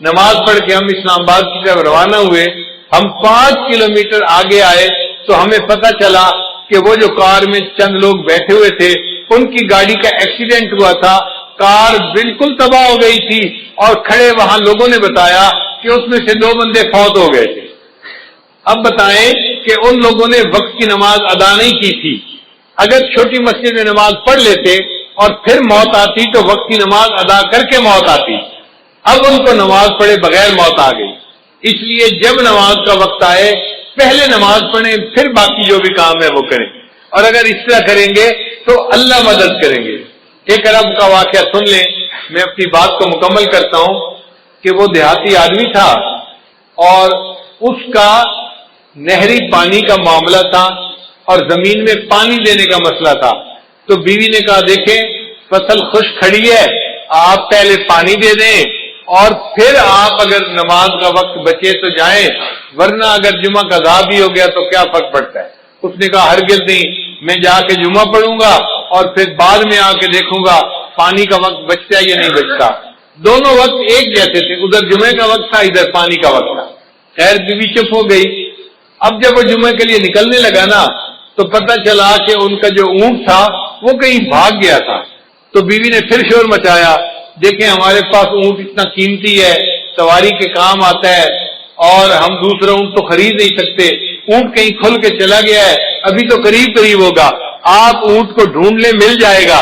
نماز پڑھ کے ہم اسلام آباد کی طرف روانہ ہوئے. ہم 5 کلومیٹر آگے آئے تو ہمیں پتہ چلا کہ وہ جو کار میں چند لوگ بیٹھے ہوئے تھے ان کی گاڑی کا ایکسیڈنٹ ہوا تھا، کار بالکل تباہ ہو گئی تھی، اور کھڑے وہاں لوگوں نے بتایا کہ اس میں سے 2 بندے فوت ہو گئے تھے. اب بتائیں کہ ان لوگوں نے وقت کی نماز ادا نہیں کی تھی. اگر چھوٹی مسجد میں نماز پڑھ لیتے اور پھر موت آتی تو وقت کی نماز ادا کر کے موت آتی. اب ان کو نماز پڑھے بغیر موت آ گئی. اس لیے جب نماز کا وقت آئے پہلے نماز پڑھیں پھر باقی جو بھی کام ہے وہ کریں. اور اگر اس طرح کریں گے تو اللہ مدد کریں گے. ایک عرب کا واقعہ سن لیں، میں اپنی بات کو مکمل کرتا ہوں کہ وہ دیہاتی آدمی تھا اور اس کا نہری پانی کا معاملہ تھا اور زمین میں پانی دینے کا مسئلہ تھا. تو بیوی نے کہا دیکھیں فصل خشک کھڑی ہے، آپ پہلے پانی دے دیں اور پھر آپ اگر نماز کا وقت بچے تو جائیں، ورنہ اگر جمعہ کا قضا بھی ہو گیا تو کیا فرق پڑتا ہے. اس نے کہا ہرگز نہیں، میں جا کے جمعہ پڑھوں گا اور پھر بعد میں آ کے دیکھوں گا پانی کا وقت بچتا ہے یا نہیں بچتا. دونوں وقت ایک جیسے تھے، ادھر جمعے کا وقت تھا ادھر پانی کا وقت تھا. خیر بیوی چپ ہو گئی. اب جب وہ جمعے کے لیے نکلنے لگا نا تو پتہ چلا کہ ان کا جو اونٹ تھا وہ کہیں بھاگ گیا تھا. تو بیوی نے پھر شور مچایا، دیکھیں ہمارے پاس اونٹ اتنا قیمتی ہے، سواری کے کام آتا ہے اور ہم دوسرا اونٹ تو خرید نہیں سکتے، اونٹ کہیں کھل کے چلا گیا ہے، ابھی تو قریب ہوگا، آپ اونٹ کو ڈھونڈ لیں مل جائے گا.